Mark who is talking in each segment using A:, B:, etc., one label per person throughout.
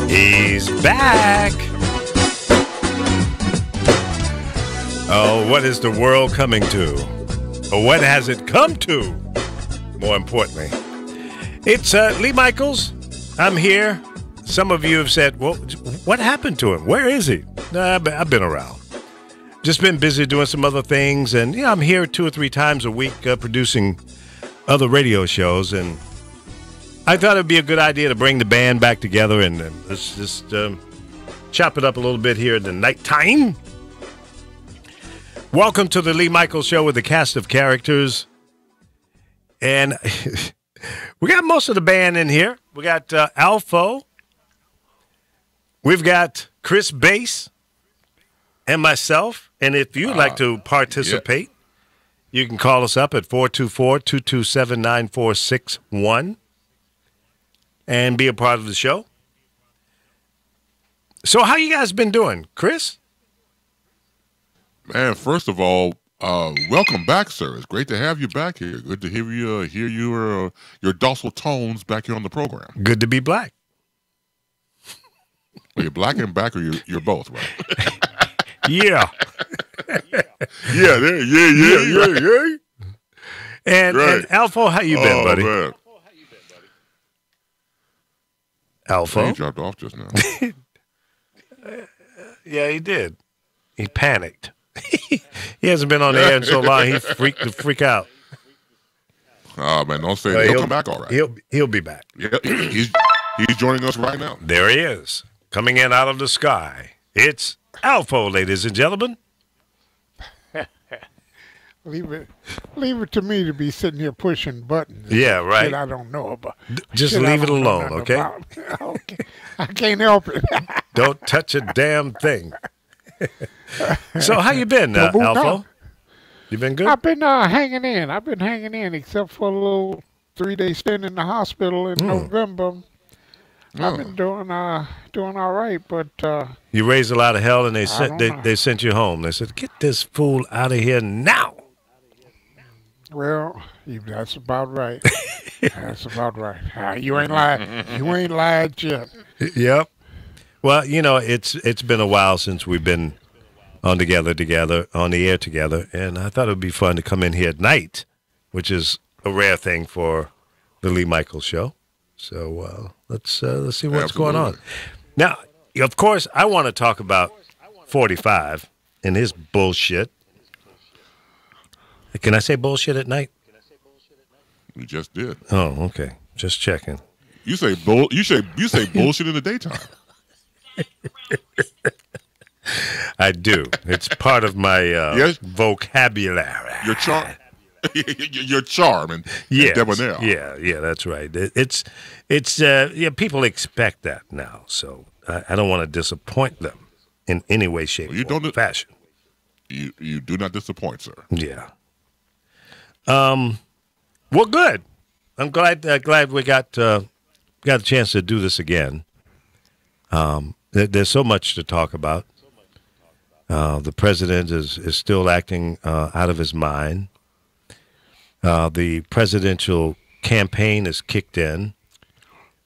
A: He's back. Oh, what is the world coming to? Or what has it come to? More importantly. It's Lee Michaels. I'm here. Some of you have said, well, what happened to him? Where is he? I've been around. Just been busy doing some other things. And, yeah, I'm here 2 or 3 times a week producing other radio shows. And I thought it would be a good idea to bring the band back together and let's just chop it up a little bit here in the nighttime. Welcome to the Lee Michaels Show with a cast of characters. And we got most of the band in here. We got Alfo. We've got Chris Bass and myself. And if you'd like to participate, you can call us up at 424-227-9461 and be a part of the show. So how you guys been doing? Chris?
B: Man, first of all, welcome back, sir. It's great to have you back here. Good to hear your docile tones back here on the program.
A: Good to be black.
B: Well, you're black and back, or you're both, right?
A: Yeah.
B: Yeah.
A: And Alfo, how you been, buddy?
B: Man.
A: Alfo?
B: He dropped off just now.
A: Yeah, he did. He panicked. He hasn't been on the air in so long. He freak out.
B: Oh man, don't say that. He'll come back all right.
A: He'll be back.
B: Yeah, he's joining us right now.
A: There he is, coming in out of the sky. It's Alfo, ladies and gentlemen.
C: Leave it to me to be sitting here pushing buttons.
A: Yeah, right.
C: Shit I don't know about.
A: Just leave it alone, okay?
C: Okay. I can't help it.
A: Don't touch a damn thing. So how you been, Alfo? You been good?
C: I've been hanging in. Except for a little 3-day stint in the hospital in November. I've been doing all right, but
A: you raised a lot of hell, and they sent you home. They said, "Get this fool out of here now."
C: Well, that's about right. That's about right. You ain't lied. You ain't lied yet.
A: Yep. Well, you know, it's been a while since we've been on the air together, and I thought it would be fun to come in here at night, which is a rare thing for the Lee Michaels Show. So let's see what's going on. Now, of course, I want to talk about 45 and his bullshit. Can I say bullshit at night?
B: We just did.
A: Oh, okay. Just checking.
B: You say bullshit in the daytime.
A: I do. It's part of my vocabulary.
B: Your charm. Your charm and debonair.
A: Yeah, that's right. It's people expect that now, so I don't want to disappoint them in any way, shape, or fashion.
B: You do not disappoint, sir.
A: Yeah. Well, good. I'm glad we got a chance to do this again. There's so much to talk about. The president is still acting out of his mind. The presidential campaign is kicked in.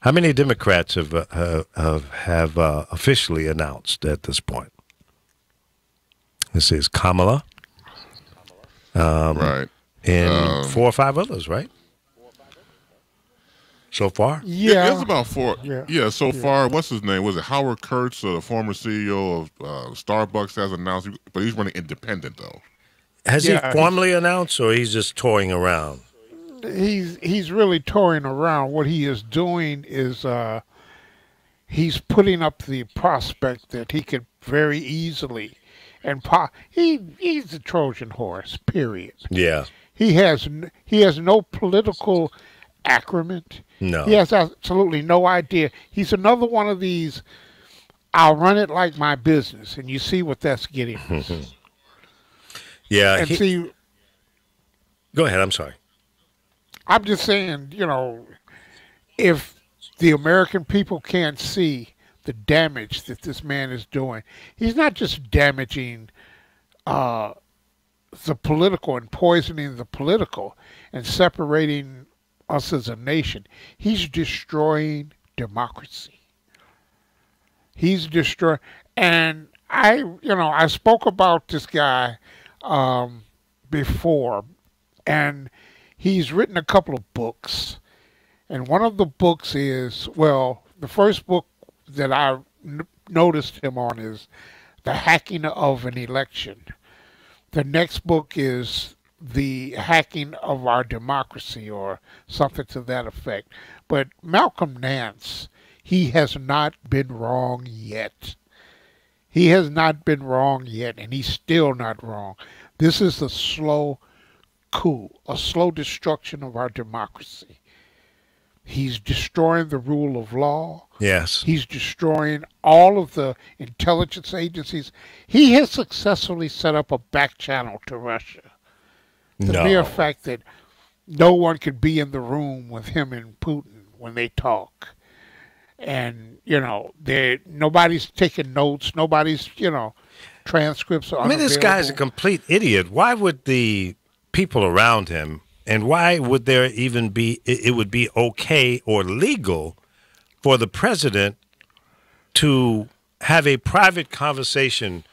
A: How many Democrats have officially announced at this point? This is Kamala.
B: Right.
A: And 4 or 5 others, right? So far?
C: Yeah.
B: It's about 4. Yeah, so far. What's his name? Was it Howard Kurtz, the former CEO of Starbucks, has announced, but he's running independent, though.
A: Has he formally announced, or he's just toying around?
C: He's really toying around. What he is doing is he's putting up the prospect that he could very easily, and he's a Trojan horse, period.
A: Yeah.
C: He has no political acumen.
A: No.
C: He has absolutely no idea. He's another one of these, I'll run it like my business, and you see what that's getting us.
A: Yeah.
C: And see.
A: Go ahead, I'm sorry.
C: I'm just saying, if the American people can't see the damage that this man is doing, he's not just damaging the political and poisoning the political and separating us as a nation. He's destroying democracy. He's destroying. And I spoke about this guy before, and he's written a couple of books. And one of the books is, well, the first book that I noticed him on is The Hacking of an Election. The next book is The Hacking of Our Democracy, or something to that effect. But Malcolm Nance, he has not been wrong yet. He has not been wrong yet, and he's still not wrong. This is a slow coup, a slow destruction of our democracy. He's destroying the rule of law.
A: Yes.
C: He's destroying all of the intelligence agencies. He has successfully set up a back channel to Russia. The mere fact that no one could be in the room with him and Putin when they talk. And, nobody's taking notes. Nobody's, transcripts are
A: I mean, this guy's a complete idiot. Why would the people around him, and why would there even be, it would be okay or legal for the president to have a private conversation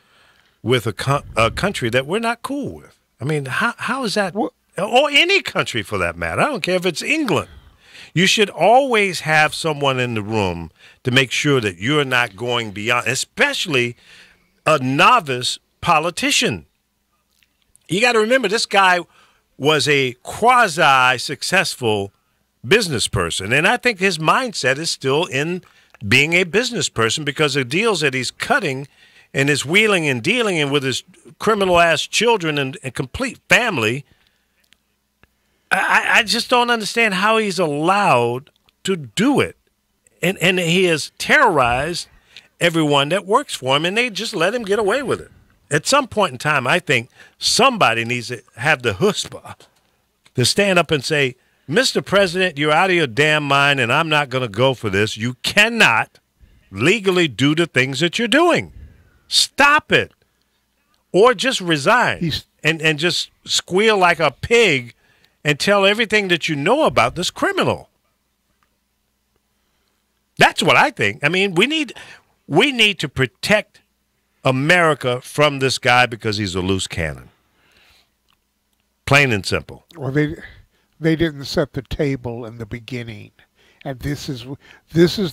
A: with a country that we're not cool with? I mean, how is that, or any country for that matter? I don't care if it's England. You should always have someone in the room to make sure that you're not going beyond, especially a novice politician. You got to remember, this guy was a quasi-successful business person, and I think his mindset is still in being a business person because the deals that he's cutting and his wheeling and dealing and with his criminal-ass children and complete family, I just don't understand how he's allowed to do it. And he has terrorized everyone that works for him, and they just let him get away with it. At some point in time, I think somebody needs to have the chutzpah to stand up and say, Mr. President, you're out of your damn mind, and I'm not going to go for this. You cannot legally do the things that you're doing. Stop it. Or just resign and just squeal like a pig and tell everything that you know about this criminal. That's what I think. I mean, we need to protect America from this guy because he's a loose cannon. Plain and simple.
C: Well, they didn't set the table in the beginning, and this is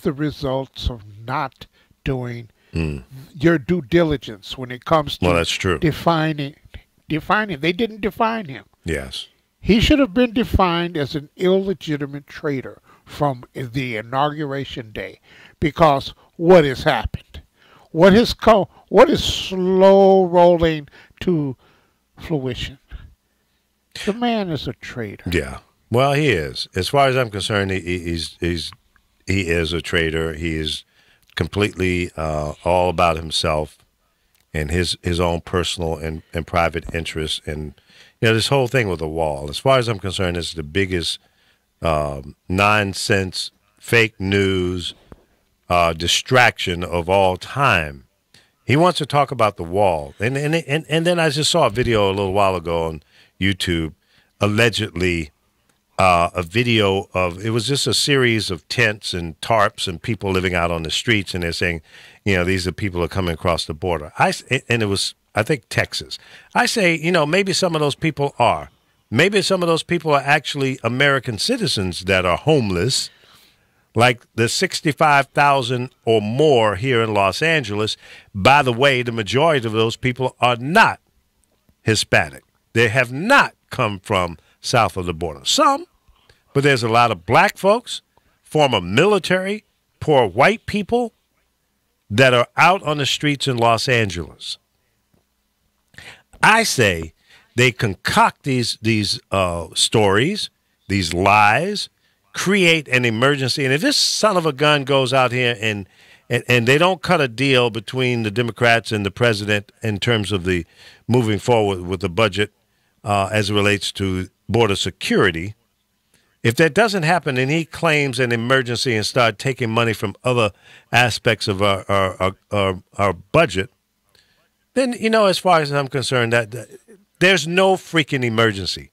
C: the results of not doing your due diligence when it comes to
A: that's true.
C: Defining. They didn't define him.
A: Yes.
C: He should have been defined as an illegitimate traitor from the inauguration day, because what has happened? What is slow rolling to fruition? The man is a traitor.
A: Yeah. Well, he is. As far as I'm concerned, he is a traitor. He is completely all about himself and his own personal and private interests. And this whole thing with the wall, as far as I'm concerned, is the biggest nonsense, fake news, distraction of all time. He wants to talk about the wall. And then I just saw a video a little while ago on YouTube, allegedly a video of, it was just a series of tents and tarps and people living out on the streets, and they're saying, these are people who are coming across the border. And it was, I think, Texas. I say, maybe some of those people are. Maybe some of those people are actually American citizens that are homeless, like the 65,000 or more here in Los Angeles. By the way, the majority of those people are not Hispanic. They have not come from south of the border. Some, but there's a lot of black folks, former military, poor white people that are out on the streets in Los Angeles. I say they concoct these stories, these lies, create an emergency. And if this son of a gun goes out here and they don't cut a deal between the Democrats and the president in terms of the moving forward with the budget as it relates to border security, if that doesn't happen and he claims an emergency and start taking money from other aspects of our budget, then, as far as I'm concerned, that there's no freaking emergency.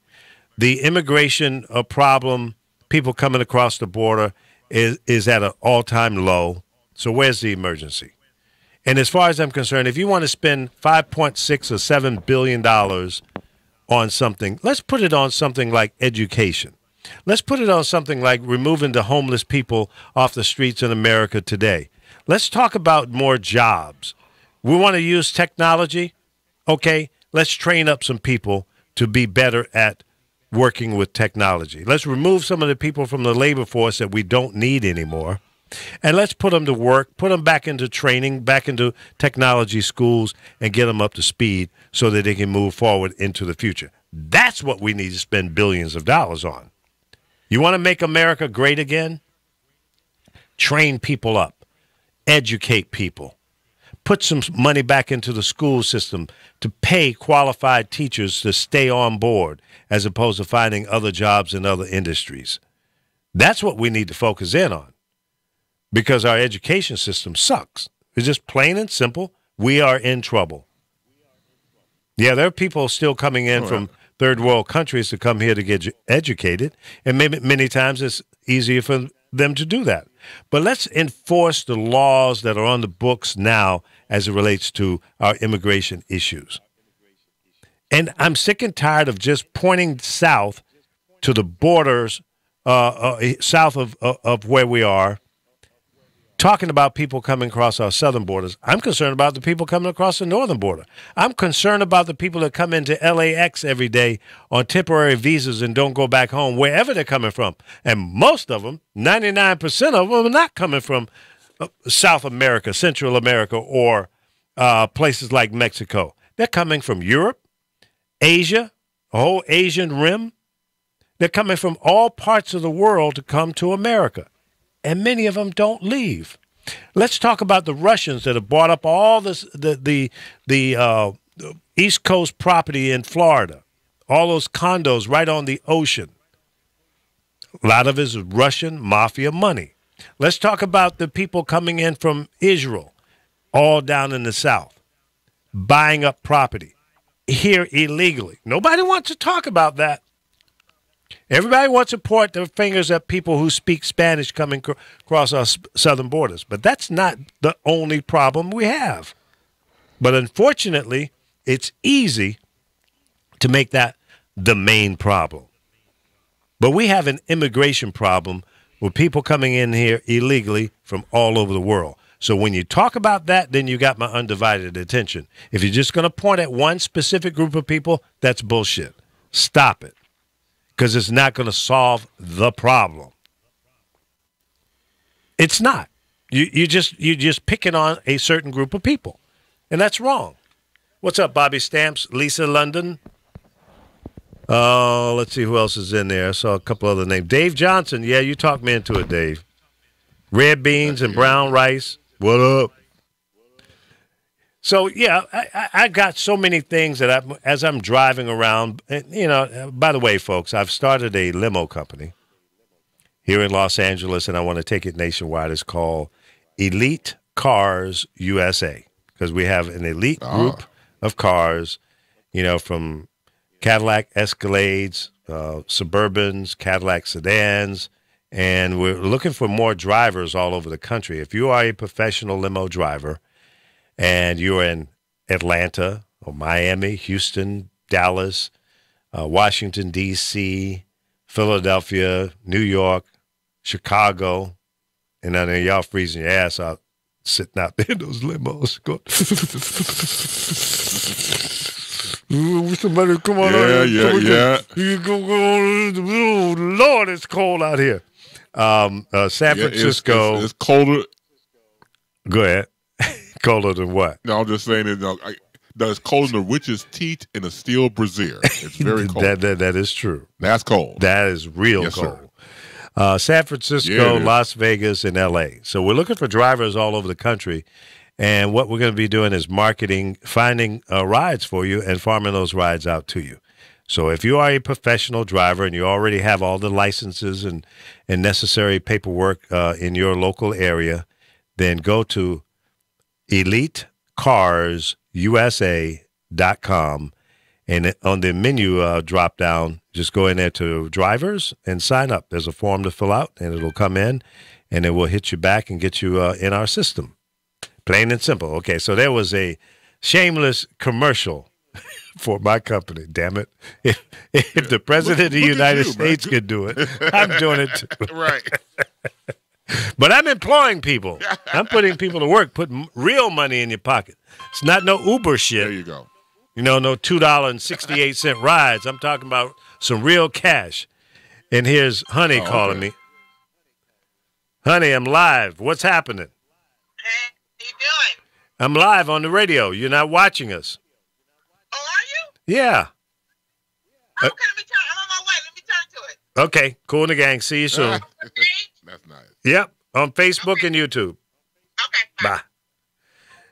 A: The immigration problem, people coming across the border, is at an all-time low. So where's the emergency? And as far as I'm concerned, if you want to spend 5.6 or $7 billion on something, let's put it on something like education. Let's put it on something like removing the homeless people off the streets in America today. Let's talk about more jobs. We want to use technology. Okay, let's train up some people to be better at working with technology. Let's remove some of the people from the labor force that we don't need anymore. And let's put them to work, put them back into training, back into technology schools, and get them up to speed so that they can move forward into the future. That's what we need to spend billions of dollars on. You want to make America great again? Train people up, educate people, put some money back into the school system to pay qualified teachers to stay on board as opposed to finding other jobs in other industries. That's what we need to focus in on. Because our education system sucks. It's just plain and simple. We are in trouble. Yeah, there are people still coming in from third world countries to come here to get educated, and maybe many times it's easier for them to do that. But let's enforce the laws that are on the books now as it relates to our immigration issues. And I'm sick and tired of just pointing south to the borders, south of where we are, talking about people coming across our southern borders. I'm concerned about the people coming across the northern border. I'm concerned about the people that come into LAX every day on temporary visas and don't go back home, wherever they're coming from. And most of them, 99% of them, are not coming from South America, Central America, or places like Mexico. They're coming from Europe, Asia, the whole Asian rim. They're coming from all parts of the world to come to America. And many of them don't leave. Let's talk about the Russians that have bought up all this, the East Coast property in Florida, all those condos right on the ocean. A lot of it is Russian mafia money. Let's talk about the people coming in from Israel, all down in the South, buying up property here illegally. Nobody wants to talk about that. Everybody wants to point their fingers at people who speak Spanish coming across our southern borders. But that's not the only problem we have. But unfortunately, it's easy to make that the main problem. But we have an immigration problem with people coming in here illegally from all over the world. So when you talk about that, then you got my undivided attention. If you're just going to point at one specific group of people, that's bullshit. Stop it. Because it's not going to solve the problem. It's not. You're just picking on a certain group of people, and that's wrong. What's up, Bobby Stamps, Lisa London? Let's see who else is in there. I saw a couple other names. Dave Johnson. Yeah, you talked me into it, Dave. Red beans and brown rice. What up? So, yeah, I got so many things that as I'm driving around, you know, by the way, folks, I've started a limo company here in Los Angeles, and I want to take it nationwide. It's called Elite Cars USA, because we have an elite group of cars, you know, from Cadillac Escalades, Suburbans, Cadillac sedans, and we're looking for more drivers all over the country. If you are a professional limo driver, and you're in Atlanta or Miami, Houston, Dallas, Washington, D.C., Philadelphia, New York, Chicago, and I know y'all freezing your ass out sitting out there in those limos. Somebody come on out here.
B: Yeah.
A: You go on. Oh, Lord, it's cold out here. San Francisco.
B: It's colder.
A: Go ahead. Colder than what?
B: No, I'm just saying it's colder than a witch's teeth in a steel brazier. It's very cold.
A: that is true.
B: That's cold.
A: That is real cold. San Francisco, Las Vegas, and L.A. So we're looking for drivers all over the country. And what we're going to be doing is marketing, finding rides for you and farming those rides out to you. So if you are a professional driver and you already have all the licenses and necessary paperwork in your local area, then go to EliteCarsUSA.com, and on the menu drop down, just go in there to drivers and sign up. There's a form to fill out, and it'll come in, and it will hit you back and get you in our system. Plain and simple. Okay, so there was a shameless commercial for my company. Damn it! If the president of the United States could do it, I'm doing it too.
B: Right.
A: But I'm employing people. I'm putting people to work, putting real money in your pocket. It's not no Uber shit.
B: There you go.
A: No $2.68 rides. I'm talking about some real cash. And here's Honey calling me. Honey, I'm live. What's happening?
D: Hey, how you doing?
A: I'm live on the radio. You're not watching us.
D: Oh, are you?
A: Yeah.
D: Okay, let me turn. I'm on my way. Let me turn to it.
A: Okay, cool in the gang. See you soon.
B: That's nice.
A: Yep, on Facebook and YouTube.
D: Okay.
A: Bye.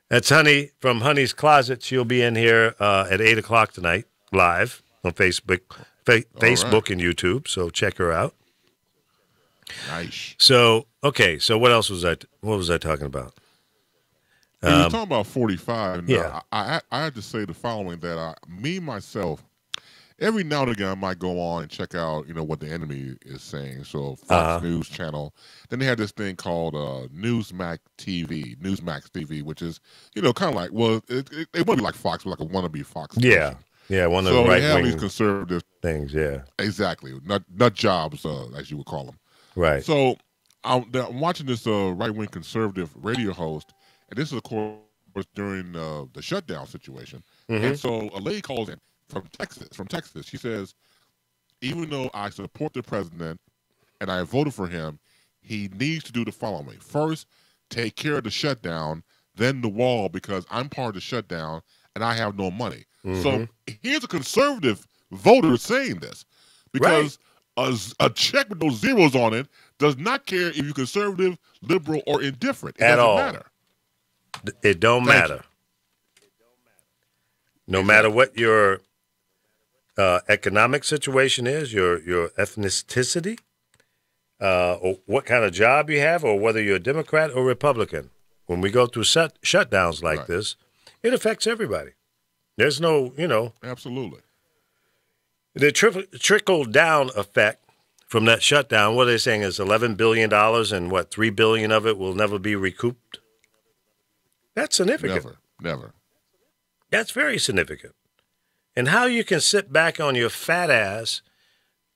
A: That's Honey from Honey's Closet. She'll be in here at 8 o'clock tonight, live on Facebook, Facebook and YouTube. So check her out.
B: Nice.
A: So okay. So what else was What was I talking about?
B: You were talking about 45. And,
A: yeah.
B: I had to say the following: that me myself, every now and again, I might go on and check out, what the enemy is saying. So Fox News Channel. Then they had this thing called Newsmax TV, which is, kind of like, well, it wouldn't be like Fox, but like a wannabe Fox.
A: Yeah.
B: Station.
A: Yeah, one of
B: so
A: the right
B: they have
A: wing
B: these conservative
A: things. Yeah.
B: Exactly. Nut jobs, as you would call them.
A: Right.
B: So I'm watching this right wing conservative radio host, and this is of course during the shutdown situation.
A: Mm-hmm.
B: And so a lady calls in from Texas. She says, even though I support the president and I voted for him, he needs to do the following. First, take care of the shutdown, then the wall, because I'm part of the shutdown and I have no money.
A: Mm-hmm.
B: So here's a conservative voter saying this, because a check with those zeros on it does not care if you're conservative, liberal, or indifferent. It doesn't matter.
A: It don't matter. No matter what your economic situation is, your ethnicity, or what kind of job you have, or whether you're a Democrat or Republican. When we go through shutdowns like this, it affects everybody. There's no,
B: Absolutely.
A: The trickle-down effect from that shutdown, what are they saying, is $11 billion, and what, $3 billion of it will never be recouped? That's significant.
B: Never.
A: That's very significant. And how you can sit back on your fat ass,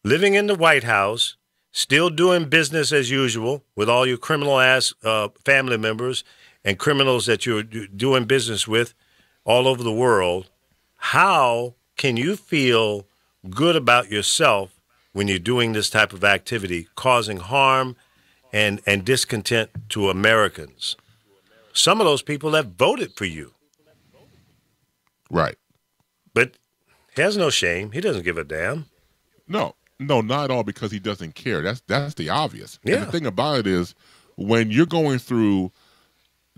A: living in the White House, still doing business as usual with all your criminal-ass family members and criminals that you're doing business with all over the world, how can you feel good about yourself when you're doing this type of activity, causing harm and discontent to Americans? Some of those people have voted for you.
B: Right.
A: But he has no shame. He doesn't give a damn.
B: No, not at all, because he doesn't care. That's the obvious.
A: Yeah.
B: And the thing about it is, when you're going through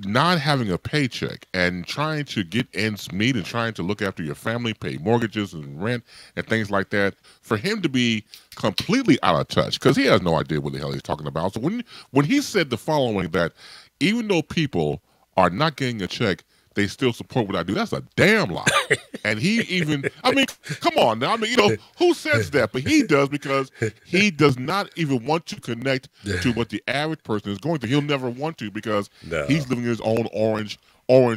B: not having a paycheck and trying to get ends meet and trying to look after your family, pay mortgages and rent and things like that, for him to be completely out of touch, because he has no idea what the hell he's talking about. So when he said the following, that even though people are not getting a check, they still support what I do, that's a damn lie. And he even, come on now. Who says that? But he does, because he does not even want to connect to what the average person is going through. He'll never want to, because he's living in his own orange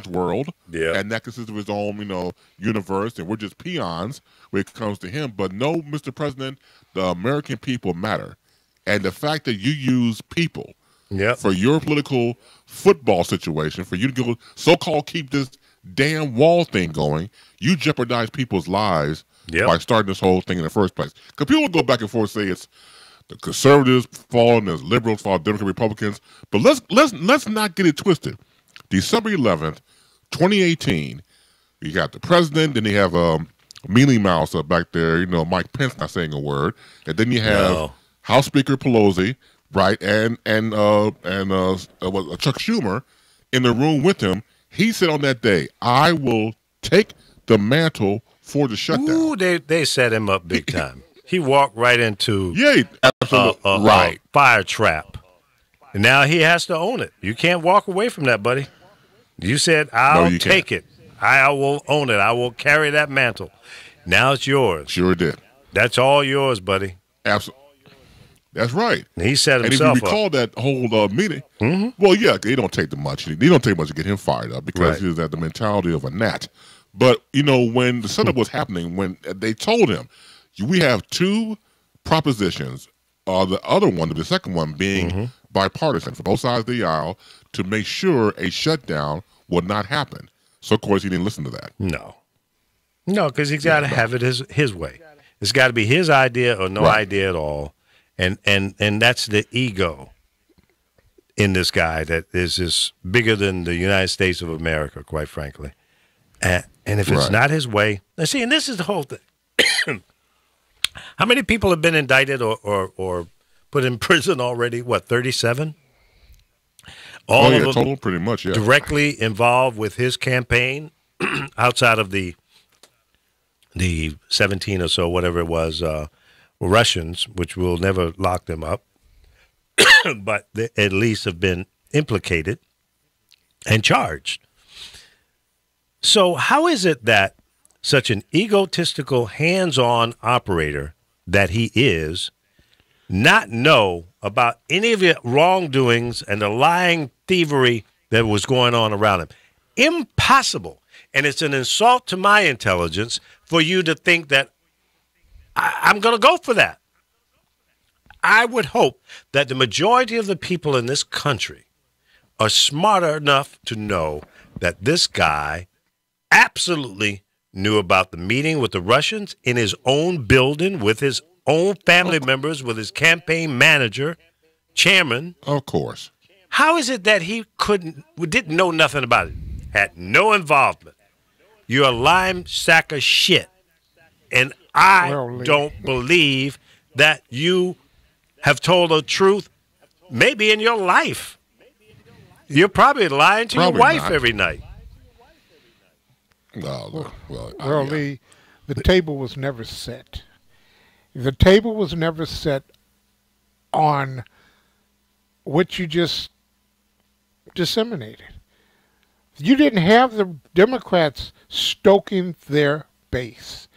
B: world. Yeah. And that consists of his own, universe, and we're just peons when it comes to him. But no, Mr. President, the American people matter. And the fact that you use people for your political football situation, for you to go so-called keep this damn wall thing going, you jeopardize people's lives by starting this whole thing in the first place. Because people go back and forth, say it's the conservatives' fault and there's liberals' fault, Democrats, Republicans. But let's not get it twisted. December 11th, 2018, you got the president, then you have Mealy Mouse up back there, Mike Pence not saying a word, and then you have House Speaker Pelosi, right, and Chuck Schumer in the room with him. He said on that day, I will take the mantle for the shutdown.
A: Ooh, they set him up big time. He walked right into
B: absolutely
A: fire trap. And now he has to own it. You can't walk away from that, buddy. You said, I'll take it. I will own it. I will carry that mantle. Now it's yours.
B: Sure did.
A: That's all yours, buddy.
B: Absolutely. That's right.
A: He set
B: And if
A: himself
B: you recall
A: up.
B: that whole meeting, well, yeah, they don't take much. They don't take much to get him fired up because
A: Right.
B: he was at the mentality of a gnat. But when the setup was happening, when they told him, we have two propositions, the other one, the second one being bipartisan for both sides of the aisle to make sure a shutdown would not happen. So of course he didn't listen to that.
A: No, because he's got to have it his way. It's got to be his idea or no idea at all, and that's the ego in this guy that is just bigger than the United States of America, quite frankly. And if it's not his way, now see, and this is the whole thing. How many people have been indicted or put in prison already? What, 37? All of them
B: total, pretty much, yeah.
A: directly involved with his campaign, outside of the 17 or so, whatever it was, Russians, which will never lock them up, but they at least have been implicated and charged. So how is it that such an egotistical, hands-on operator that he is not know about any of the wrongdoings and the lying thievery that was going on around him? Impossible. And it's an insult to my intelligence for you to think that I'm going to go for that. I would hope that the majority of the people in this country are smart enough to know that this guy absolutely knew about the meeting with the Russians in his own building with his own family members, with his campaign manager, chairman.
B: Of course.
A: How is it that he didn't know nothing about it? Had no involvement. You're a lime sack of shit. And I don't believe that you have told the truth maybe in your life. You're probably lying to your wife every night.
C: The table was never set. The table was never set on what you just disseminated. You didn't have the Democrats stoking their base.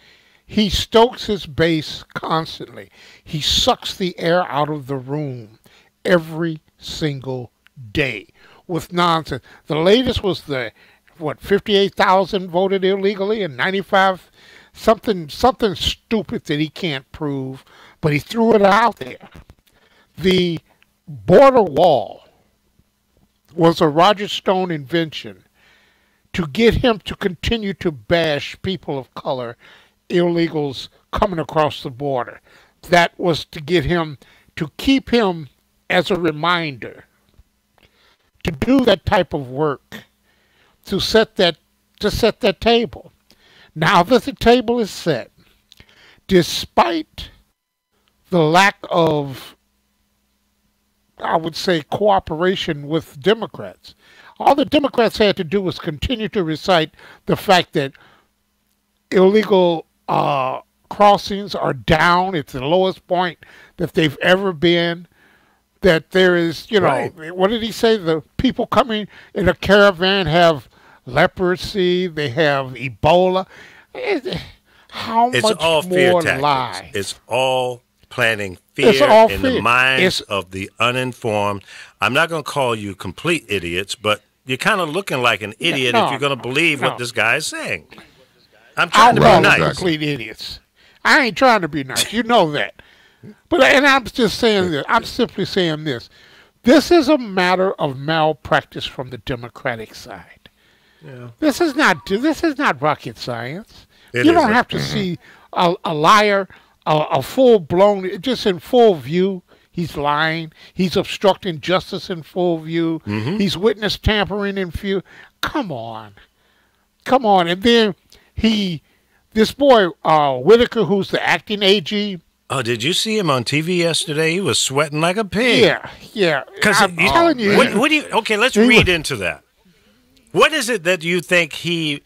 C: He stokes his base constantly. He sucks the air out of the room every single day with nonsense. The latest was 58,000 voted illegally and 95 something stupid that he can't prove, but he threw it out there. The border wall was a Roger Stone invention to get him to continue to bash people of color, illegals coming across the border. That was to get him, to keep him as a reminder to do that type of work, to set that table. Now that the table is set, despite the lack of, I would say, cooperation with Democrats, all the Democrats had to do was continue to recite the fact that illegal crossings are down. It's the lowest point that they've ever been. That there is, what did he say? The people coming in a caravan have leprosy. They have Ebola. How
A: it's
C: much
A: all fear
C: more
A: tactics.
C: lie?
A: It's all planting fear in the minds of the uninformed. I'm not going to call you complete idiots, but you're kind of looking like an idiot if you're going to believe what this guy is saying. I'm trying to be nice.
C: Complete idiots. I ain't trying to be nice. You know that. But I'm just saying this. I'm simply saying this. This is a matter of malpractice from the Democratic side. Yeah. This is not rocket science. You don't have to see a liar, a full-blown, just in full view. He's lying. He's obstructing justice in full view. Mm-hmm. He's witness tampering in view. Come on. And then this boy, Whitaker, who's the acting AG.
A: Oh, did you see him on TV yesterday? He was sweating like a pig.
C: Yeah.
A: Because I'm telling you. What do you? Okay, let's read into that. What is it that you think he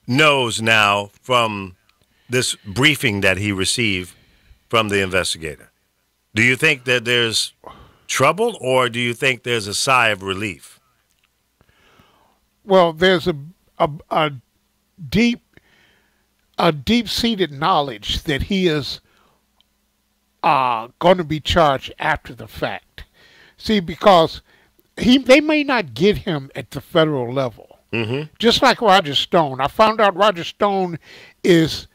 A: knows now from this briefing that he received from the investigator? Do you think that there's trouble, or do you think there's a sigh of relief?
C: Well, there's a deep-seated knowledge that he is going to be charged after the fact. See, because they may not get him at the federal level. Just like Roger Stone. I found out Roger Stone is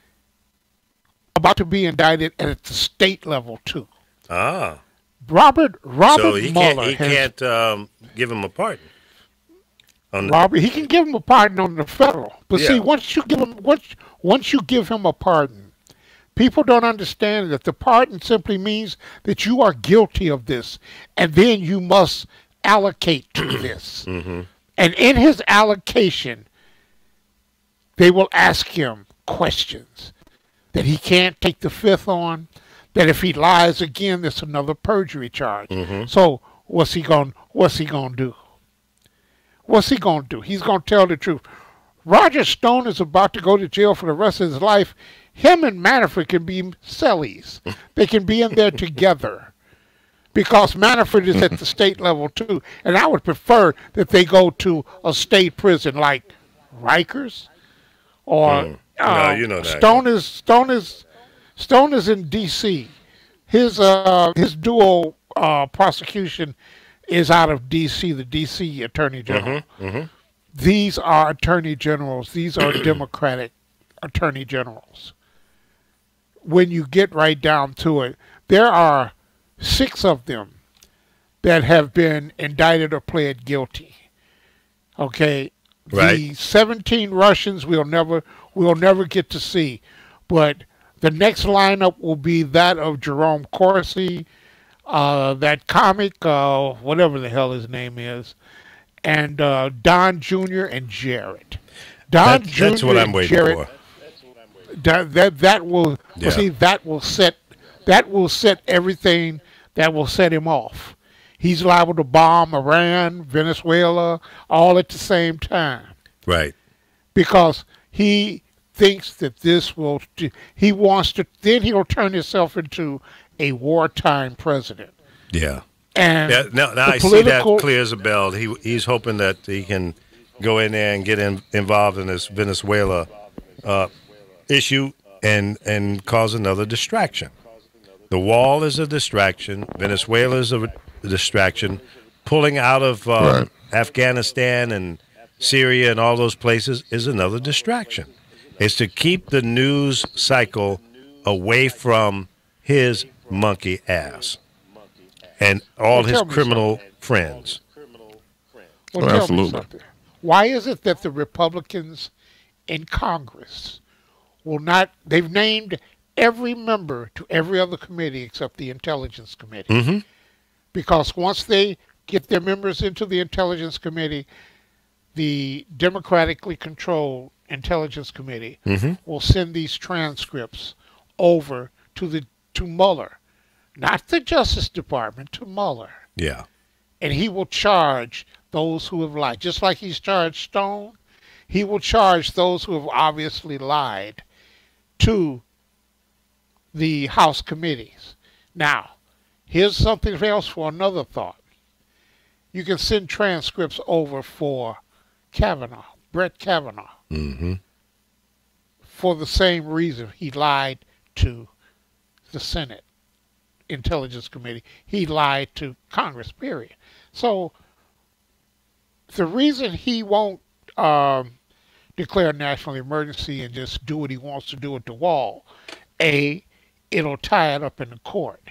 C: about to be indicted at the state level too.
A: Ah.
C: Robert
A: So he
C: Mueller
A: can't give him a pardon.
C: He can give him a pardon on the federal. But
A: Yeah.
C: see, once you give him a pardon, people don't understand that the pardon simply means that you are guilty of this, and then you must allocate to this. And in his allocation, they will ask him questions that he can't take the fifth on, that if he lies again, there's another perjury charge. So what's he going to do? What's he going to do? He's going to tell the truth. Roger Stone is about to go to jail for the rest of his life. Him and Manafort can be cellies. They can be in there together. Because Manafort is at the state level too. And I would prefer that they go to a state prison like Rikers or
A: No, you know that.
C: Stone is in D.C. His dual prosecution is out of D.C., the D.C. Attorney General. These are attorney generals. These are Democratic attorney generals. When you get right down to it, there are 6 of them that have been indicted or pled guilty. Okay?
A: Right.
C: The 17 Russians we'll never get to see. But the next lineup will be that of Jerome Corsi, that comic, whatever the hell his name is, and Don Jr. and Jared.
A: That's what I'm waiting for.
C: That will see, that will set everything, that will set him off. He's liable to bomb Iran, Venezuela, all at the same time.
A: Right.
C: Because he thinks that he wants to, then he'll turn himself into a wartime president.
A: Yeah.
C: And
A: now I see that clear as a bell. He's hoping that he can go in there and get involved in this Venezuela issue and cause another distraction. The wall is a distraction. Venezuela is a distraction. Pulling out of Afghanistan and Syria and all those places is another distraction. It's to keep the news cycle away from his monkey ass and all his criminal friends.
C: Well,
B: absolutely.
C: Why is it that the Republicans in Congress will not, they've named every member to every other committee except the Intelligence Committee. Because once they get their members into the Intelligence Committee, the democratically controlled Intelligence Committee will send these transcripts over to Mueller, not the Justice Department, to Mueller.
A: Yeah.
C: And he will charge those who have lied. Just like he's charged Stone, he will charge those who have obviously lied to the House committees. Now, here's something else for another thought. You can send transcripts over for Brett Kavanaugh, for the same reason he lied to the Senate Intelligence Committee. He lied to Congress, period. So the reason he won't declare a national emergency and just do what he wants to do at the wall, A, it'll tie it up in the court.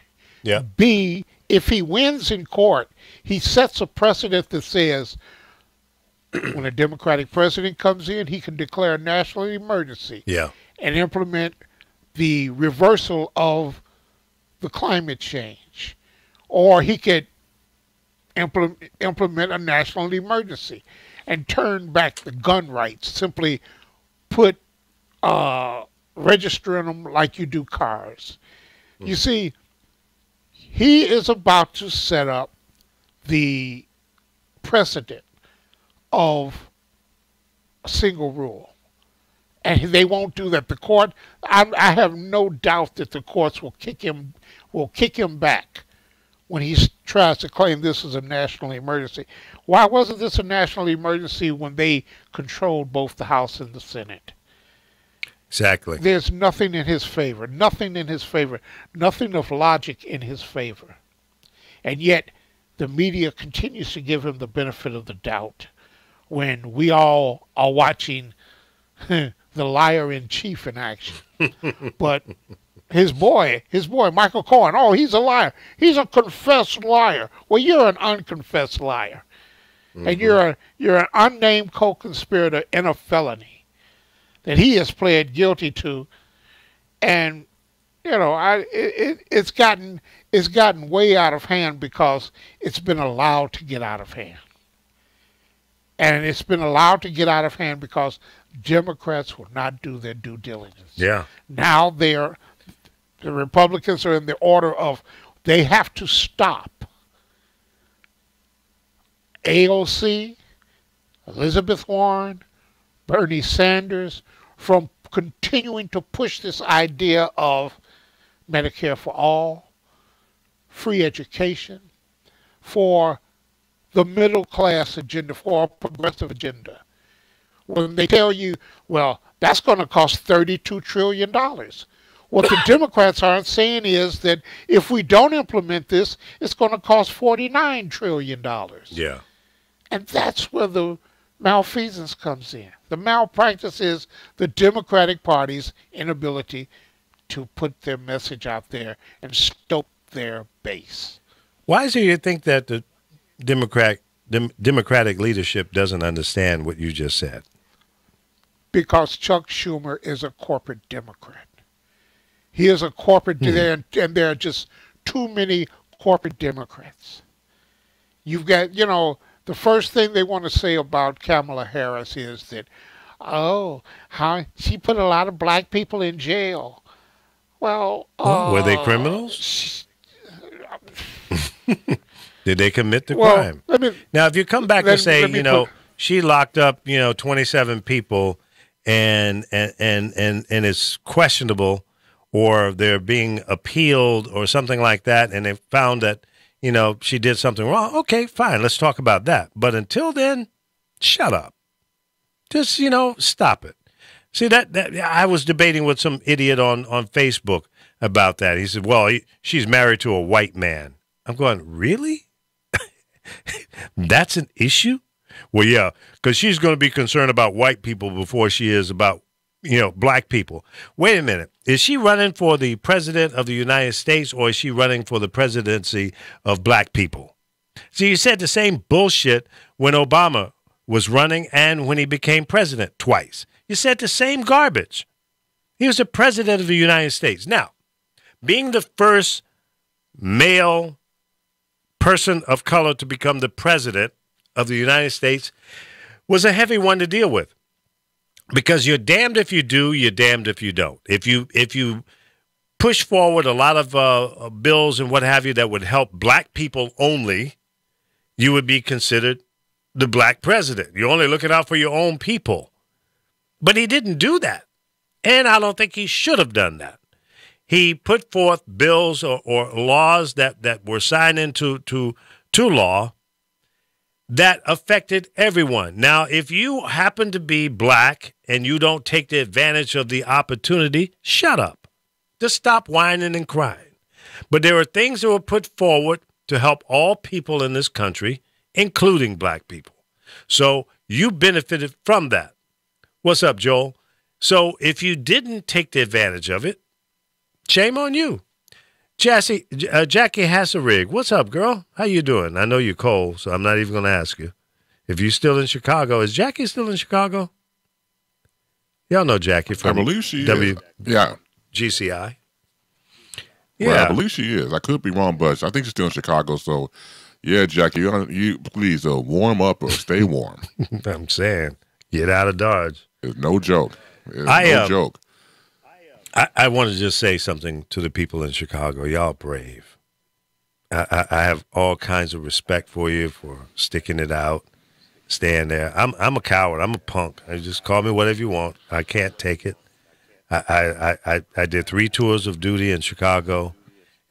A: Yeah.
C: B, if he wins in court, he sets a precedent that says when a Democratic president comes in, he can declare a national emergency and implement the reversal of the climate change. Or he could implement a national emergency and turn back the gun rights, simply registering them like you do cars. You see, he is about to set up the precedent of a single rule. And they won't do that. The court, I have no doubt that the courts will kick him back when he tries to claim this is a national emergency. Why wasn't this a national emergency when they controlled both the House and the Senate?
A: Exactly.
C: There's nothing in his favor. Nothing in his favor. Nothing of logic in his favor. And yet, the media continues to give him the benefit of the doubt when we all are watching the liar in chief in action. But his boy, Michael Cohen, oh, he's a liar. He's a confessed liar. Well, you're an unconfessed liar. And you're an unnamed co-conspirator in a felony that he has pled guilty to. And, you know, it's gotten way out of hand because it's been allowed to get out of hand. And it's been allowed to get out of hand because Democrats will not do their due diligence.
A: Yeah.
C: Now the Republicans are in the order of they have to stop AOC, Elizabeth Warren, Bernie Sanders from continuing to push this idea of Medicare for all, free education, for the middle class agenda, for a progressive agenda. When they tell you, well, that's going to cost $32 trillion. What the Democrats aren't saying is that if we don't implement this, it's going to cost $49 trillion.
A: Yeah.
C: And that's where the malfeasance comes in. The malpractice is the Democratic Party's inability to put their message out there and stoke their base.
A: Why is it you think that the Democratic leadership doesn't understand what you just said?
C: Because Chuck Schumer is a corporate Democrat. He is a corporate, and there are just too many corporate Democrats. You've got, you know, the first thing they want to say about Kamala Harris is that, oh, how she put a lot of black people in jail. Well,
A: were they criminals? Did they commit the crime? Now, if you come back and say, you know, she locked up, you know, 27 people, and it's questionable, or they're being appealed or something like that, and they found that, you know, she did something wrong. Okay, fine. Let's talk about that. But until then, shut up. Just, you know, stop it. See, that I was debating with some idiot on Facebook about that. He said, well, she's married to a white man. I'm going, really? That's an issue? Well, yeah, because she's going to be concerned about white people before she is about, you know, black people. Wait a minute. Is she running for the president of the United States, or is she running for the presidency of black people? So you said the same bullshit when Obama was running and when he became president twice. You said the same garbage. He was the president of the United States. Now, being the first male person of color to become the president of the United States was a heavy one to deal with. Because you're damned if you do, you're damned if you don't. If you push forward a lot of bills and what have you that would help black people only, you would be considered the black president. You're only looking out for your own people. But he didn't do that. And I don't think he should have done that. He put forth bills or laws that were signed into law that affected everyone. Now, if you happen to be black and you don't take the advantage of the opportunity, shut up. Just stop whining and crying. But there are things that were put forward to help all people in this country, including black people. So you benefited from that. What's up, Joel? So if you didn't take the advantage of it, shame on you. Jackie Hasserig, what's up, girl? How you doing? I know you're cold, so I'm not even going to ask you. If you're still in Chicago, is Jackie still in Chicago? Y'all know Jackie from
B: I believe she is. Yeah.
A: GCI.
B: Yeah. Well, I believe she is. I could be wrong, but I think she's still in Chicago. So, yeah, Jackie, you please warm up or stay warm.
A: I'm saying, get out of Dodge.
B: It's no joke. It's no joke.
A: I want to just say something to the people in Chicago. Y'all brave. I have all kinds of respect for you for sticking it out, staying there. I'm a coward. I'm a punk. Just call me whatever you want. I can't take it. I did 3 tours of duty in Chicago,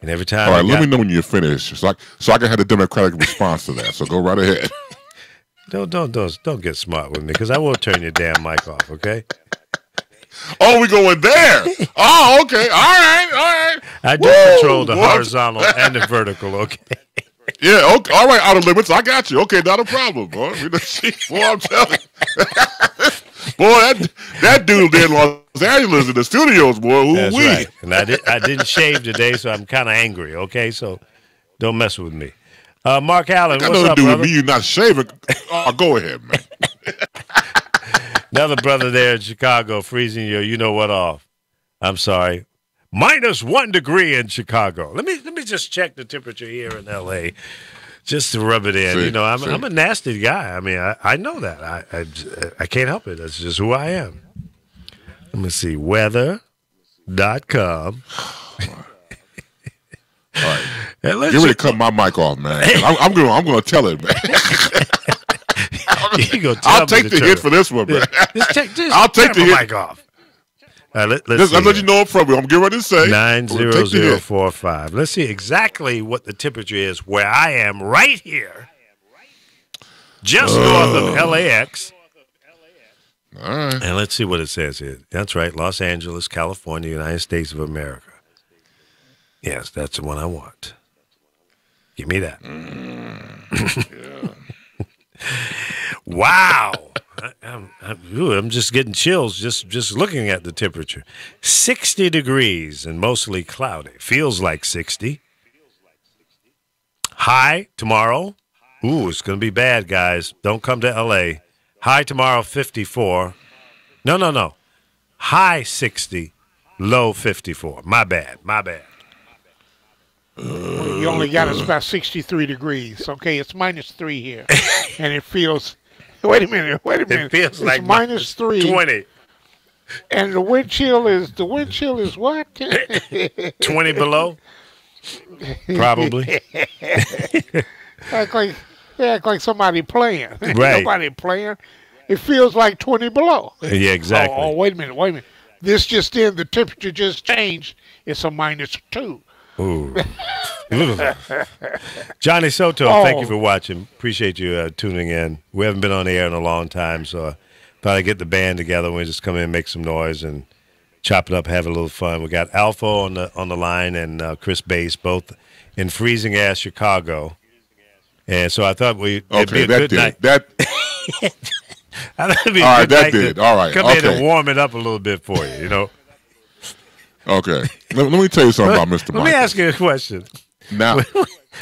A: and every time.
B: All right, let me know when you're finished, so I can have a democratic response to that. So go right ahead.
A: Don't get smart with me, because I will turn your damn mic off. Okay.
B: Oh, we going there. Oh, okay. All right.
A: I do control the horizontal and the vertical, okay?
B: Yeah, okay. All right, Outer Limits. I got you. Okay, not a problem, boy. Boy, I'm telling you. Boy, that dude there in Los Angeles in the studios, boy.
A: That's right. And I didn't shave today, so I'm kind of angry, okay? So don't mess with me. Mark Allen, what's up,
B: brother?
A: brother?
B: Me, you not shaving. Oh, go ahead, man.
A: Another brother there in Chicago freezing your you-know-what off. I'm sorry. -1 degree in Chicago. Let me just check the temperature here in L.A. just to rub it in.
B: See,
A: I'm a nasty guy. I mean, I know that. I can't help it. That's just who I am. Let me see. Weather.com.
B: All right. Get ready to cut my mic off, man. I'm gonna tell it, man. I'll take the hit for this one, man. I'll take the
A: mic off. Let's
B: let you know up front. I'm getting ready to say
A: 90045. Let's see exactly what the temperature is where I am right here, just north of LAX.
B: All right.
A: And let's see what it says here. That's right, Los Angeles, California, United States of America. Yes, that's the one I want. Give me that.
B: Yeah.
A: Wow. I'm just getting chills just looking at the temperature. 60 degrees and mostly cloudy. Feels like 60. High tomorrow. Ooh, it's going to be bad, guys. Don't come to L.A. High tomorrow, 54. No. High 60, low 54. My bad.
C: You only got us about 63 degrees. Okay, it's -3 here. And it feels... Wait a minute.
A: It feels
C: it's
A: like
C: -3.
A: 20.
C: And the wind chill is what?
A: 20 below? Probably.
C: Act like somebody playing.
A: Right.
C: Nobody playing. It feels like 20 below.
A: Yeah, exactly.
C: Oh, wait a minute. This just in, the temperature just changed. It's a -2.
A: Ooh. Johnny Soto, thank you for watching. Appreciate you tuning in. We haven't been on the air in a long time, so I thought I'd get the band together and we just come in, make some noise, and chop it up, have a little fun. We got Alpha on the line and Chris Bass, both in freezing ass Chicago. And so I thought it'd be a good night. I thought it'd be a good night to
B: all right.
A: Come in and warm it up a little bit for you, you know.
B: Okay. Let me tell you something about Mr.
A: Let me ask you a question.
B: Now,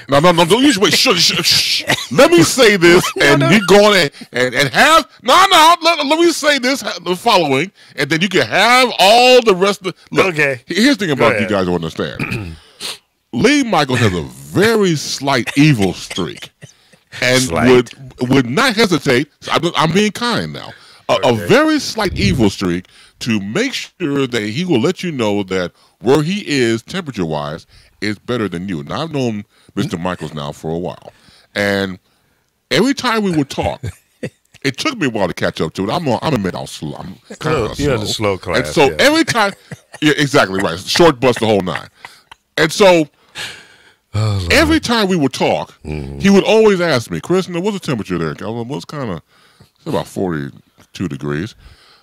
B: no, don't you wait. Shh. Let me say this, and you go on and have Let me say this, the following, and then you can have all the rest of the. Look,
A: okay.
B: Here's the thing about you guys don't understand. Lee Michaels has a very slight evil streak, and would not hesitate. I'm being kind now. A very slight evil streak to make sure that he will let you know that where he is temperature-wise is better than you. Now, I've known Mr. Michaels now for a while, and every time we would talk, it took me a while to catch up to it. I'm admit I'm slow. I'm kind of slow.
A: You're in the slow class.
B: And so every time, yeah, exactly right, short bus the whole nine. And so every time we would talk, he would always ask me, Chris, what's the temperature there? What's it's about 42 degrees.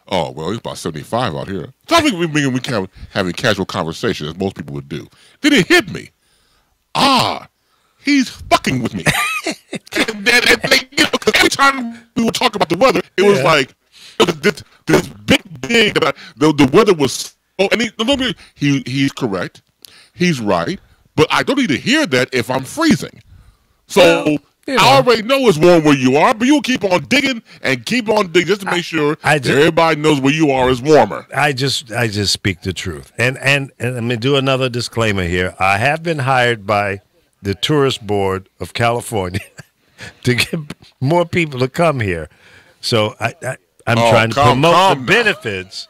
B: Oh, well, it's about 75 out here. So I think we can having casual conversation, as most people would do. Then it hit me. He's fucking with me. and every time we would talk about the weather, it was like this big the weather was. Oh, and he's correct. He's right. But I don't need to hear that if I'm freezing. So. I already know it's warm where you are, but you'll keep on digging and keep on digging just to make sure everybody knows where you are is warmer.
A: I just speak the truth. And let me do another disclaimer here. I have been hired by the Tourist Board of California to get more people to come here. So I'm trying to promote the benefits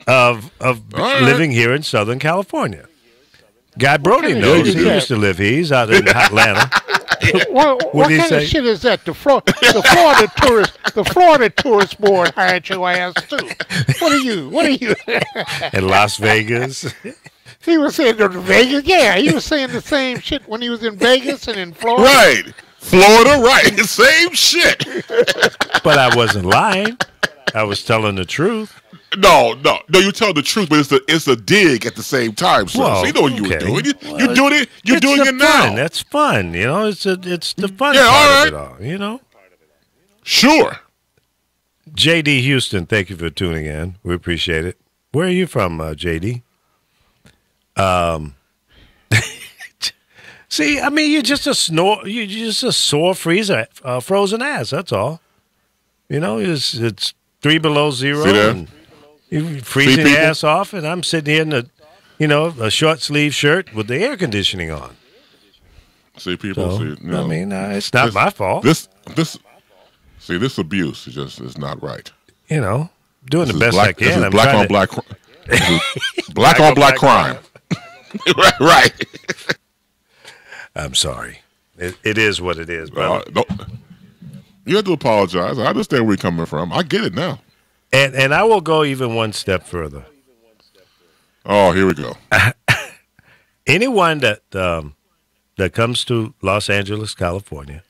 A: of living here in Southern California. Guy Brody knows. He used to live here. He's out in Atlanta.
C: What kind of shit is that? The Florida Tourist Board hired your ass too. What are you?
A: In Las Vegas.
C: He was saying Vegas. Yeah, he was saying the same shit when he was in Vegas and in Florida.
B: Right, Florida. Right, the same shit.
A: But I wasn't lying. I was telling the truth.
B: No. You tell the truth, but it's a dig at the same time, sir.
A: Well,
B: So you know what you were
A: okay.
B: doing.
A: Well,
B: You're doing it. You're
A: it's
B: doing
A: the
B: it now.
A: fun. That's fun. You know, it's the fun
B: Yeah,
A: part
B: all
A: of it all. You know.
B: Sure.
A: JD Houston, thank you for tuning in. We appreciate it. Where are you from, JD? See, I mean, you're just a sore freezer, frozen ass. That's all. You know, it's 3 below zero,
B: See that?
A: and you're freezing your ass off, and I'm sitting here in a short sleeve shirt with the air conditioning on.
B: See, people.
A: So,
B: See,
A: I mean, it's not my fault.
B: This abuse is not right.
A: You know, doing
B: This
A: the
B: is
A: best I can.
B: This is
A: I'm
B: black
A: trying
B: on
A: to-
B: black. Black on black crime. right.
A: I'm sorry. It is what it is, brother.
B: No, you have to apologize. I understand where you're coming from. I get it now.
A: And I will go even one step further.
B: Oh, here we go.
A: Anyone that comes to Los Angeles, California,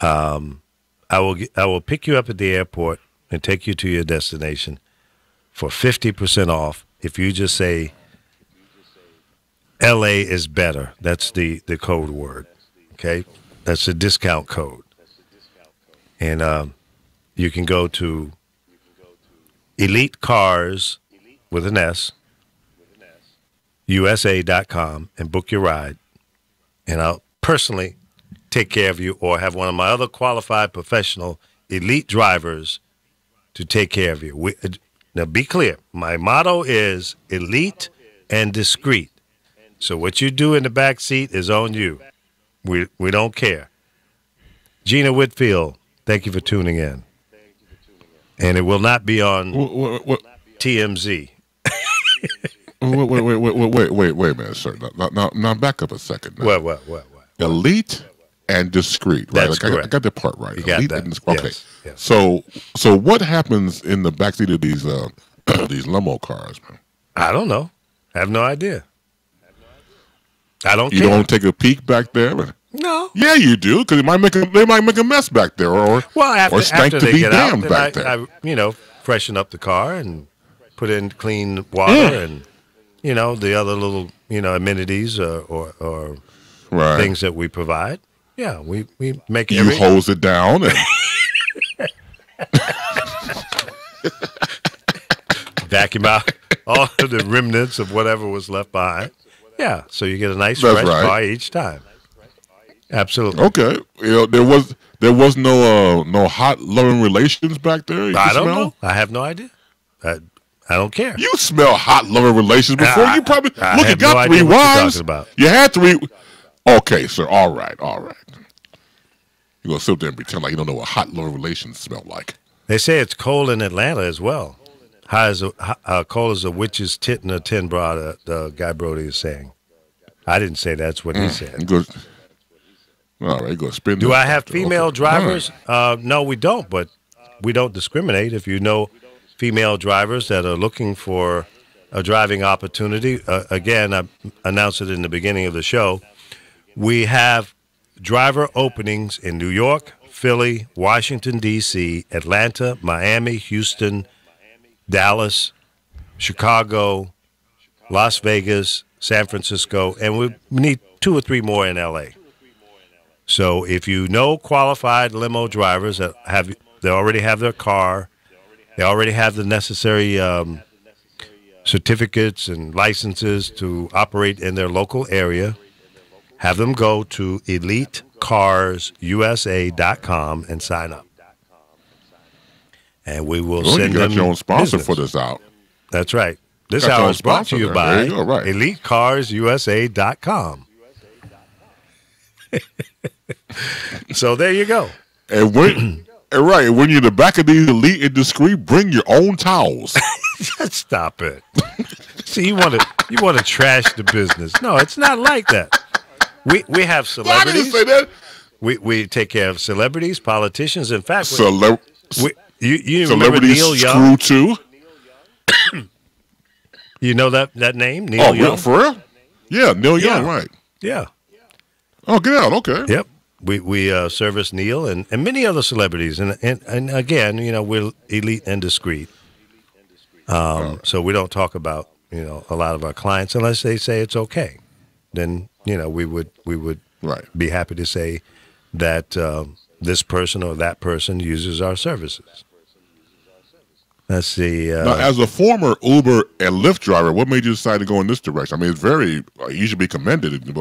A: I will pick you up at the airport and take you to your destination for 50% off if you just say LA is better. That's the code word. Okay? That's the discount code. And you can go to Elite Cars with an S, USA.com, and book your ride. And I'll personally take care of you or have one of my other qualified professional elite drivers to take care of you. Now, be clear. My motto is elite and discreet. So what you do in the back seat is on you. We don't care. Gina Whitfield, thank you for tuning in. And it will not be on TMZ.
B: Wait a minute, sir. Now back up a second. Now.
A: What?
B: Elite and discreet, right?
A: That's
B: I
A: correct.
B: got that part right.
A: You got
B: Elite
A: that.
B: and discreet. Okay.
A: Yes.
B: So what happens in the backseat of these these limo cars, man?
A: I don't know. I have no idea. I don't
B: You
A: care.
B: don't take a peek back there?
A: No.
B: Yeah, you do, because they might make a mess back there, or stank
A: after
B: to
A: they
B: be
A: get out,
B: damned
A: then
B: back there.
A: I freshen up the car and put in clean water and the other little amenities or
B: Right.
A: things that we provide. Yeah, we make
B: You hose it down and
A: vacuum out all of the remnants of whatever was left behind. Yeah, so you get a nice
B: That's
A: fresh
B: right.
A: car each time. Absolutely.
B: okay. There was no hot loving relations back there. You
A: I don't
B: smell?
A: know. I have no idea. I don't care.
B: You smell hot loving relations before. You probably
A: I
B: look. You
A: have no
B: got
A: idea
B: three
A: what you're
B: wives.
A: talking about.
B: You had three. Okay, sir. All right. You gonna sit there and pretend like you don't know what hot loving relations smell like?
A: They say it's cold in Atlanta as well. Cold as a witch's tit in a tin bra, the guy Brody is saying. I didn't say that's what he
B: You
A: said.
B: go, all right, you go spin.
A: Do
B: that
A: I have
B: after. Okay.
A: female
B: All
A: drivers?
B: right.
A: No, we don't, but we don't discriminate. If you know female drivers that are looking for a driving opportunity, again, I announced it in the beginning of the show, we have driver openings in New York, Philly, Washington, D.C., Atlanta, Miami, Houston, Dallas, Chicago, Las Vegas, San Francisco, and we need 2 or 3 more in L.A. So if you know qualified limo drivers that they already have their car, they already have the necessary certificates and licenses to operate in their local area, have them go to EliteCarsUSA.com and sign up. And we will
B: Well,
A: send
B: you got
A: them
B: your own sponsor
A: business.
B: for this out.
A: That's right. This
B: Got your
A: hour
B: own
A: is brought to
B: sponsor
A: you
B: there.
A: by
B: There you go, right.
A: EliteCarsUSA.com. So there you go.
B: And when when you're in the back of these elite and discreet, bring your own towels.
A: Just stop it. See, you want to trash the business. No, it's not like that. We have
B: Well, I didn't
A: celebrities.
B: say that.
A: We take care of celebrities, politicians. In fact, you remember
B: Celebrities
A: Neil Young?
B: screw too.
A: You know that name, Neil
B: Oh,
A: Young?
B: real, for real? Yeah, Neil Young,
A: Yeah.
B: right.
A: Yeah.
B: Oh, get out. Okay.
A: Yep. We service Neil and many other celebrities. And again, we're elite and discreet. So we don't talk about a lot of our clients unless they say it's okay. Then we would
B: Right.
A: be happy to say that this person or that person uses our services. That's the.
B: Now, as a former Uber and Lyft driver, what made you decide to go in this direction? I mean, it's very. You should be commended. Did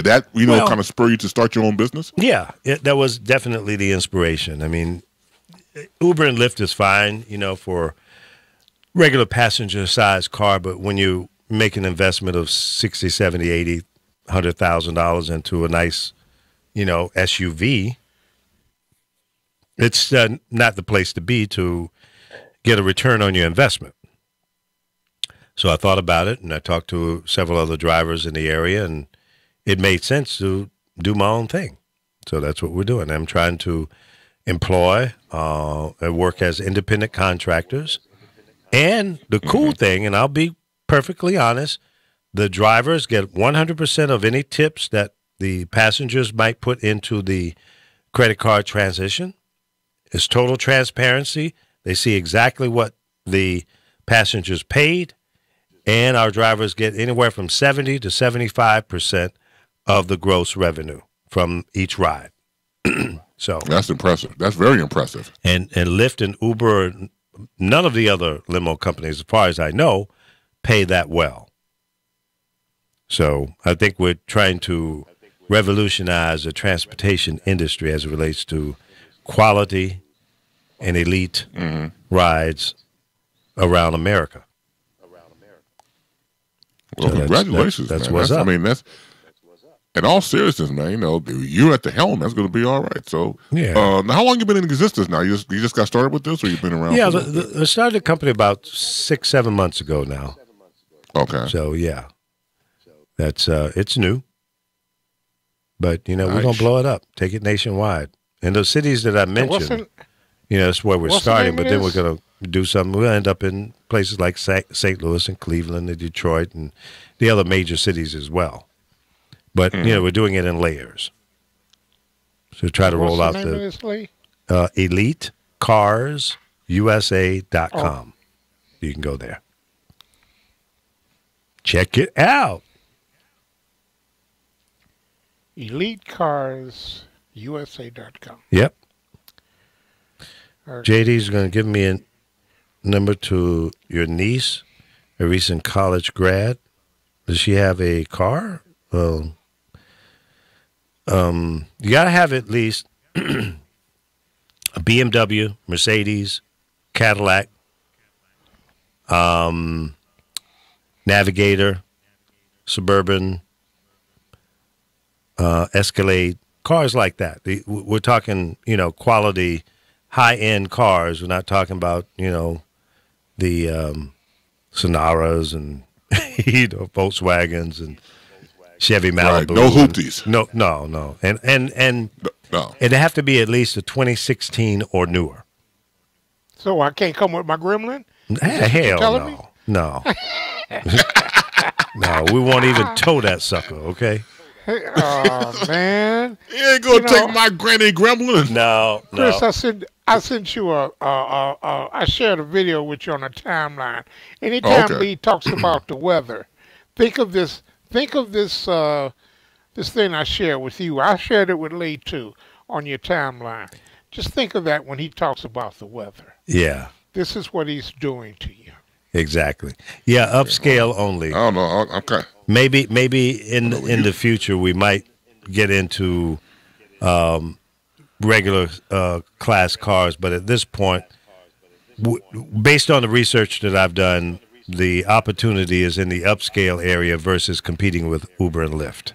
B: that,
A: Well,
B: kind of spur you to start your own business?
A: Yeah, that was definitely the inspiration. I mean, Uber and Lyft is fine, for regular passenger size car, but when you make an investment of $60, $70, $80, $100,000 into a nice, SUV, it's not the place to be to get a return on your investment. So I thought about it, and I talked to several other drivers in the area, and it made sense to do my own thing. So that's what we're doing. I'm trying to employ and work as independent contractors. And the cool thing, and I'll be perfectly honest, the drivers get 100% of any tips that the passengers might put into the credit card transition. It's total transparency. They see exactly what the passengers paid, and our drivers get anywhere from 70 to 75% of the gross revenue from each ride. So
B: That's impressive. That's very impressive.
A: And Lyft and Uber, none of the other limo companies, as far as I know, pay that well. So I think we're trying to revolutionize the transportation industry as it relates to quality and elite rides around America.
B: Well,
A: So
B: congratulations,
A: that's
B: man.
A: what's up.
B: I mean, that's in all seriousness, man. You're at the helm. That's going to be all right. So,
A: Yeah.
B: Now, how long you been in existence now? You just got started with this, or you've been around?
A: Yeah,
B: for a little bit?
A: I started the company about 6-7 months ago now.
B: Okay.
A: So yeah, that's it's new, but we're
B: Nice.
A: gonna blow it up, take it nationwide, and those cities that I mentioned. That's where we're
C: what's the
A: starting,
C: name
A: but
C: of
A: then we're
C: this?
A: going to do something. We'll end up in places like St. Louis and Cleveland and Detroit and the other major cities as well. But, we're doing it in layers. So try to roll out
C: What's the name of this, Lee?
A: EliteCarsUSA.com. You can go there. Check it out.
C: EliteCarsUSA.com.
A: Yep.
C: Okay.
A: JD's going to give me a number to your niece, a recent college grad. Does she have a car? Well, you got to have at least a BMW, Mercedes, Cadillac, Navigator, Suburban, Escalade, cars like that. We're talking, quality, high-end cars. We're not talking about, the Sonaras and Volkswagens and Chevy Malibu.
B: Right. No hoopties.
A: No. And
B: No.
A: it'd have to be at least a 2016 or newer.
C: So I can't come with my Gremlin?
A: Hell
C: telling me?
A: no. No, we won't even tow that sucker, okay?
C: Oh, man.
B: You ain't going to
C: You know-
B: take my granny gremlin.
A: No.
C: Chris, I sent you I shared a video with you on a timeline. Anytime
B: Okay.
C: Lee talks about the weather, think of this this thing I shared with you. I shared it with Lee too on your timeline. Just think of that when he talks about the weather.
A: Yeah,
C: This is what he's doing to you.
A: exactly. Yeah, upscale only.
B: I don't know. I'm kind
A: Maybe in the future we might get into regular class cars, but at this point, based on the research that I've done, the opportunity is in the upscale area versus competing with Uber and Lyft.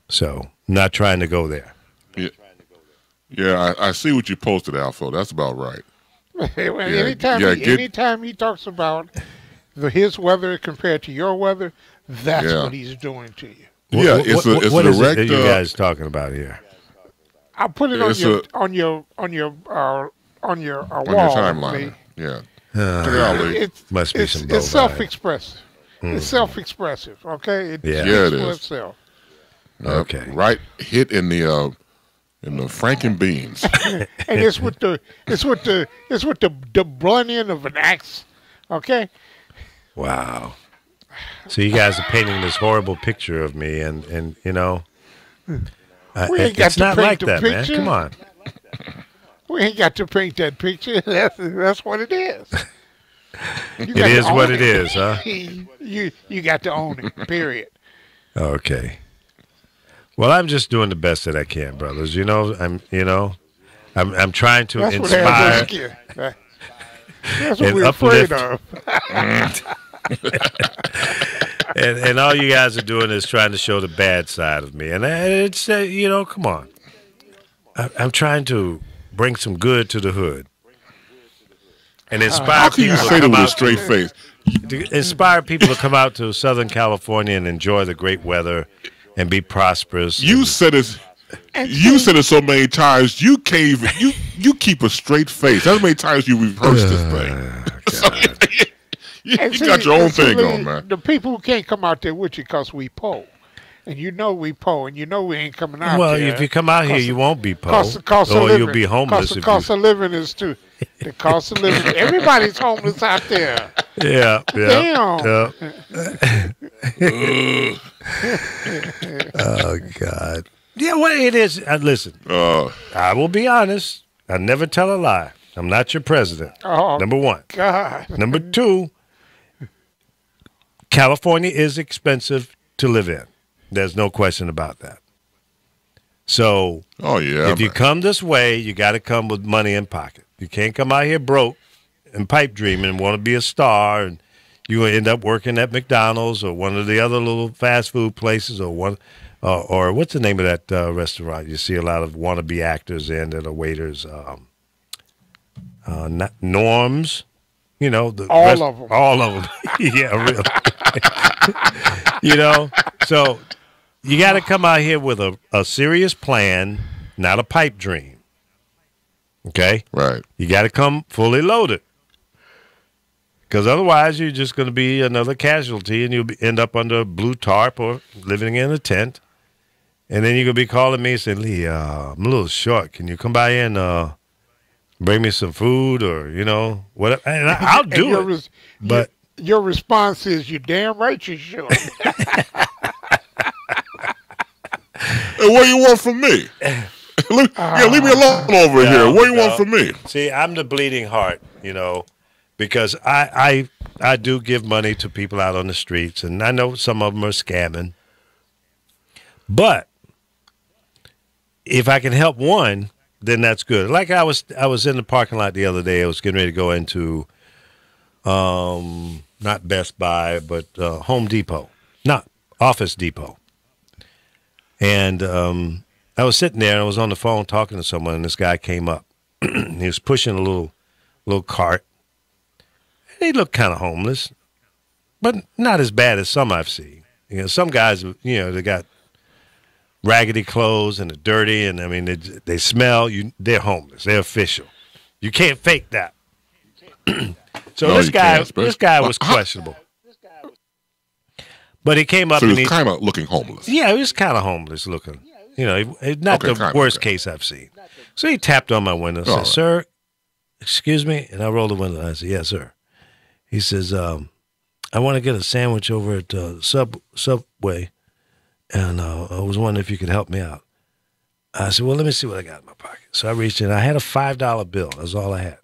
A: So, not trying to go there.
B: Yeah, I see what you posted, Alpha. That's about right.
C: Anytime he talks about his weather compared to your weather, that's
B: Yeah.
C: what he's doing to you.
B: Yeah, it's a
A: what is
B: direct.
A: it that you guys talking about here?
C: I put it
B: It's
C: on your wall.
B: on your
C: Lee.
B: timeline. Yeah. Check it out, Lee.
A: Must be some
C: It's
A: bovine.
C: self-expressive. It's self-expressive. Okay.
B: Yeah, it
C: speaks for
B: is.
C: itself.
A: Okay.
B: Right hit in the And the Franken beans.
C: And it's with the blunt end of an axe. Okay.
A: Wow. So you guys are painting this horrible picture of me, and you know,
C: We ain't got
A: it's
C: to
A: not
C: paint
A: like
C: the
A: that,
C: picture.
A: man. Come on.
C: We ain't got to paint that picture. That's what it is.
A: It is what it is, huh?
C: You got to own it. Period.
A: Okay. Well, I'm just doing the best that I can, brothers. You know, I'm trying to
C: That's
A: inspire.
C: what has us scared. That's what
A: And
C: we're afraid
A: uplift.
C: of.
A: and all you guys are doing is trying to show the bad side of me, and it's you know, come on. I'm trying to bring some good to the hood and inspire
B: How can you
A: people
B: say
A: to
B: that
A: come
B: with a
A: out
B: straight face?
A: to inspire people to come out to Southern California and enjoy the great weather and be prosperous.
B: You said it. You said it so many times. You can't even. You keep a straight face. That's how many times you rehearsed this thing. you got your own thing going, man.
C: The people who can't come out there with you because we poor. And you know we poor, and you know we ain't coming out
A: Well,
C: there.
A: if you come out here, you won't be poor,
C: cost of
A: or
C: living.
A: you'll be homeless.
C: The cost of living is too. The cost of living. Everybody's homeless out there.
A: Yeah.
C: Damn.
A: Oh God. Yeah, well, it is. Listen, I will be honest. I never tell a lie. I'm not your president.
C: Oh,
A: Number one.
C: God.
A: Number two. California is expensive to live in. There's no question about that. So, if you come this way, you got to come with money in pocket. You can't come out here broke and pipe dreaming and want to be a star, and you end up working at McDonald's or one of the other little fast food places, or or what's the name of that restaurant you see a lot of wannabe actors in that are waiters? Norms. You know,
C: All of them.
A: All of them. Yeah, really. You know, so you got to come out here with a serious plan, not a pipe dream. Okay?
B: Right.
A: You got to come fully loaded. Because otherwise, you're just going to be another casualty, and you'll end up under a blue tarp or living in a tent. And then you're going to be calling me and saying, Lee, I'm a little short. Can you come by and bring me some food, or, you know, whatever? And I'll do it. But
C: your response is, "You're damn right you should."
B: And what do you want from me? Leave me alone over here. What do you want from me?
A: See, I'm the bleeding heart, you know, because I do give money to people out on the streets, and I know some of them are scamming. But if I can help one, then that's good. Like I was in the parking lot the other day. I was getting ready to go into not Best Buy, but Home Depot, not Office Depot. And I was sitting there, and I was on the phone talking to someone, and this guy came up. He was pushing a little cart. He looked kind of homeless, but not as bad as some I've seen. You know, some guys, you know, they got raggedy clothes and they're dirty, and I mean they smell. They're homeless. They're official. You can't fake that. So
B: No,
A: this guy was
B: How-
A: questionable. But he came up
B: So
A: and
B: he's kind of looking homeless.
A: yeah, he was kind of homeless looking. You know, not
B: Okay,
A: the
B: kinda,
A: worst
B: okay.
A: case I've seen. So he tapped on my window and said,
B: All right.
A: "Sir, excuse me." And I rolled the window. And I said, "Yes, sir." He says, "I want to get a sandwich over at Subway, and I was wondering if you could help me out." I said, "Well, let me see what I got in my pocket." So I reached in. I had a $5 bill. That's all I had.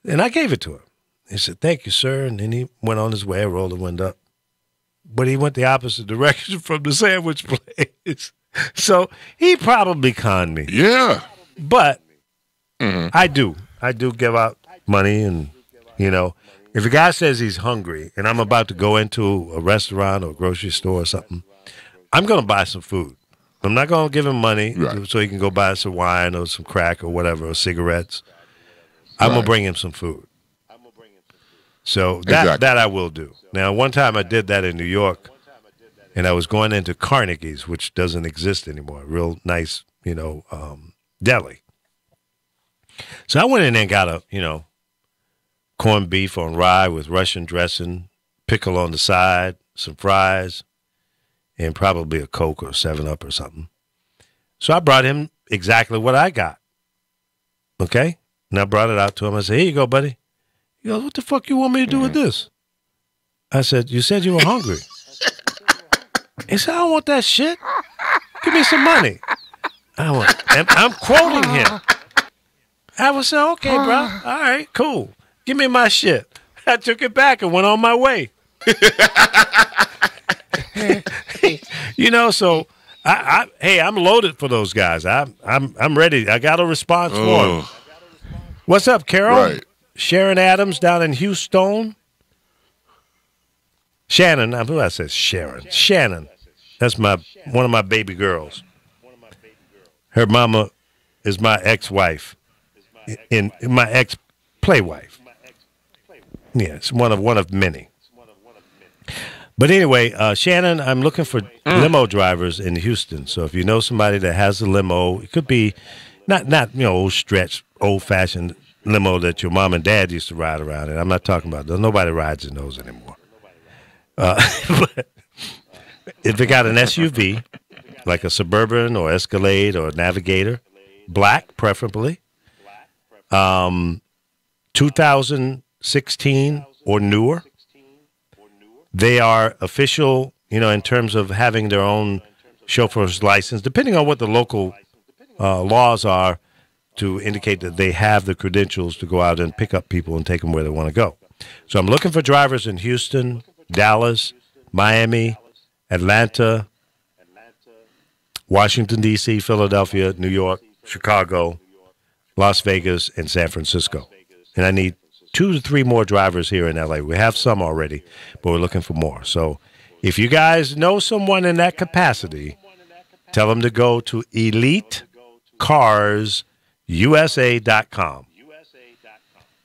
A: And I gave it to him. He said, "Thank you, sir." And then he went on his way. I rolled the window up. But he went the opposite direction from the sandwich place. So he probably conned me.
B: Yeah.
A: But I do give out money, and, you know, if a guy says he's hungry and I'm about to go into a restaurant or a grocery store or something, I'm going to buy some food. I'm not going to give him money so he can go buy some wine or some crack or whatever, or cigarettes. I'm going to bring him some food. So that I will do. Now, one time I did that in New York, and I was going into Carnegie's, which doesn't exist anymore, real nice, you know, deli. So I went in there and got a, you know, corned beef on rye with Russian dressing, pickle on the side, some fries, and probably a Coke or 7-Up or something. So I brought him exactly what I got. Okay? And I brought it out to him. I said, here you go, buddy. He goes, what the fuck you want me to do with this? I said, you said you were hungry. He said, I don't want that shit. Give me some money. And I'm quoting him. I was saying, okay, bro. All right, cool. Give me my shit. I took it back and went on my way. So I'm loaded for those guys. I'm ready. I got a response for them. What's up, Carol?
B: Right.
A: Sharon Adams down in Houston. Shannon. Who I said Sharon? Shannon. That's one of my baby girls. Her mama is my ex-wife, in my ex-play wife. Yeah, it's one of many. But anyway, Shannon, I'm looking for limo drivers in Houston. So if you know somebody that has a limo, it could be not old-fashioned limo that your mom and dad used to ride around in. I'm not talking about those. Nobody rides in those anymore. But if they got an SUV, like a Suburban or Escalade or Navigator, black preferably, 2016 or newer, they are official, in terms of having their own chauffeur's license, depending on what the local laws are to indicate that they have the credentials to go out and pick up people and take them where they want to go. So I'm looking for drivers in Houston, Dallas, Miami, Atlanta, Washington, D.C., Philadelphia, New York, Chicago, Las Vegas, and San Francisco. And I need 2 to 3 more drivers here in L.A. We have some already, but we're looking for more. So if you guys know someone in that capacity, tell them to go to EliteCarsUSA.com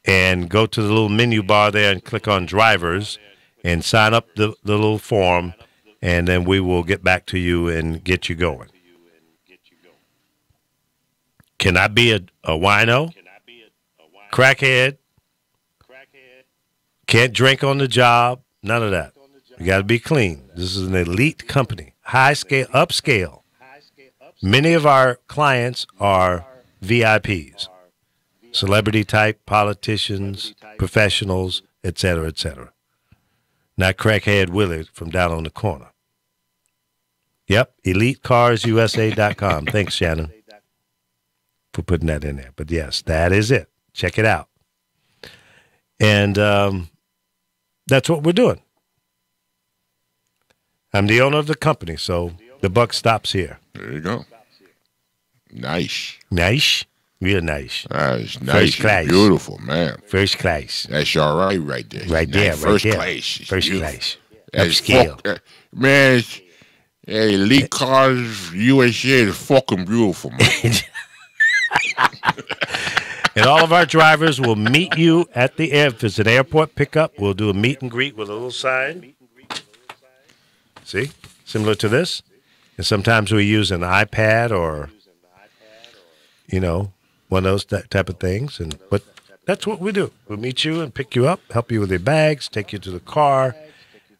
A: and go to the little menu bar there and click on drivers and sign up the little form, and then we will get back to you and get you going. Can I be a wino? Crackhead? Can't drink on the job? None of that. You got to be clean. This is an elite company, high scale, upscale. Many of our clients are VIPs, celebrity type, politicians, professionals, et cetera, et cetera. Not crackhead Willard from down on the corner. Yep, EliteCarsUSA.com. Thanks, Shannon, for putting that in there. But yes, that is it. Check it out. And that's what we're doing. I'm the owner of the company, so the buck stops here.
B: There you go. Nice.
A: Nice? Real nice.
B: Nice.
A: First class.
B: Beautiful, man.
A: First class.
B: That's all right there.
A: Right there,
B: Nice.
A: right
B: First
A: there.
B: class.
A: First
B: Beautiful.
A: class.
B: That's
A: Upscale.
B: Man, Elite Cars USA is fucking beautiful, man.
A: And all of our drivers will meet you at the air. If it's an airport pickup, we'll do a meet and greet with a little sign. See? Similar to this. And sometimes we use an iPad or, one of those type of things. But that's what we do. We'll meet you and pick you up, help you with your bags, take you to the car.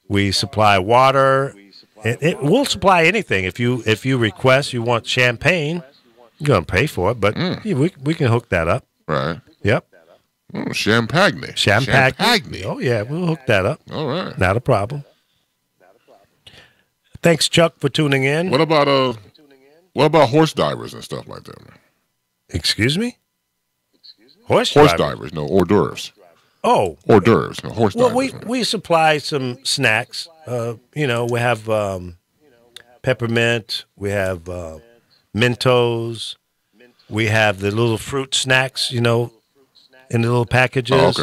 A: We supply water. We'll supply anything. If you request, you want champagne, you're going to pay for it. But we can hook that up.
B: Right.
A: Yep.
B: Champagne.
A: Oh, yeah, we'll hook that up.
B: All right.
A: Not a problem. Thanks, Chuck, for tuning in.
B: What about horse divers and stuff like that, man?
A: Excuse me? Horse
B: divers, no, hors d'oeuvres.
A: Oh.
B: Hors d'oeuvres, no, horse divers.
A: Well, we supply some snacks. We have peppermint. We have Mentos. We have the little fruit snacks, in the little packages.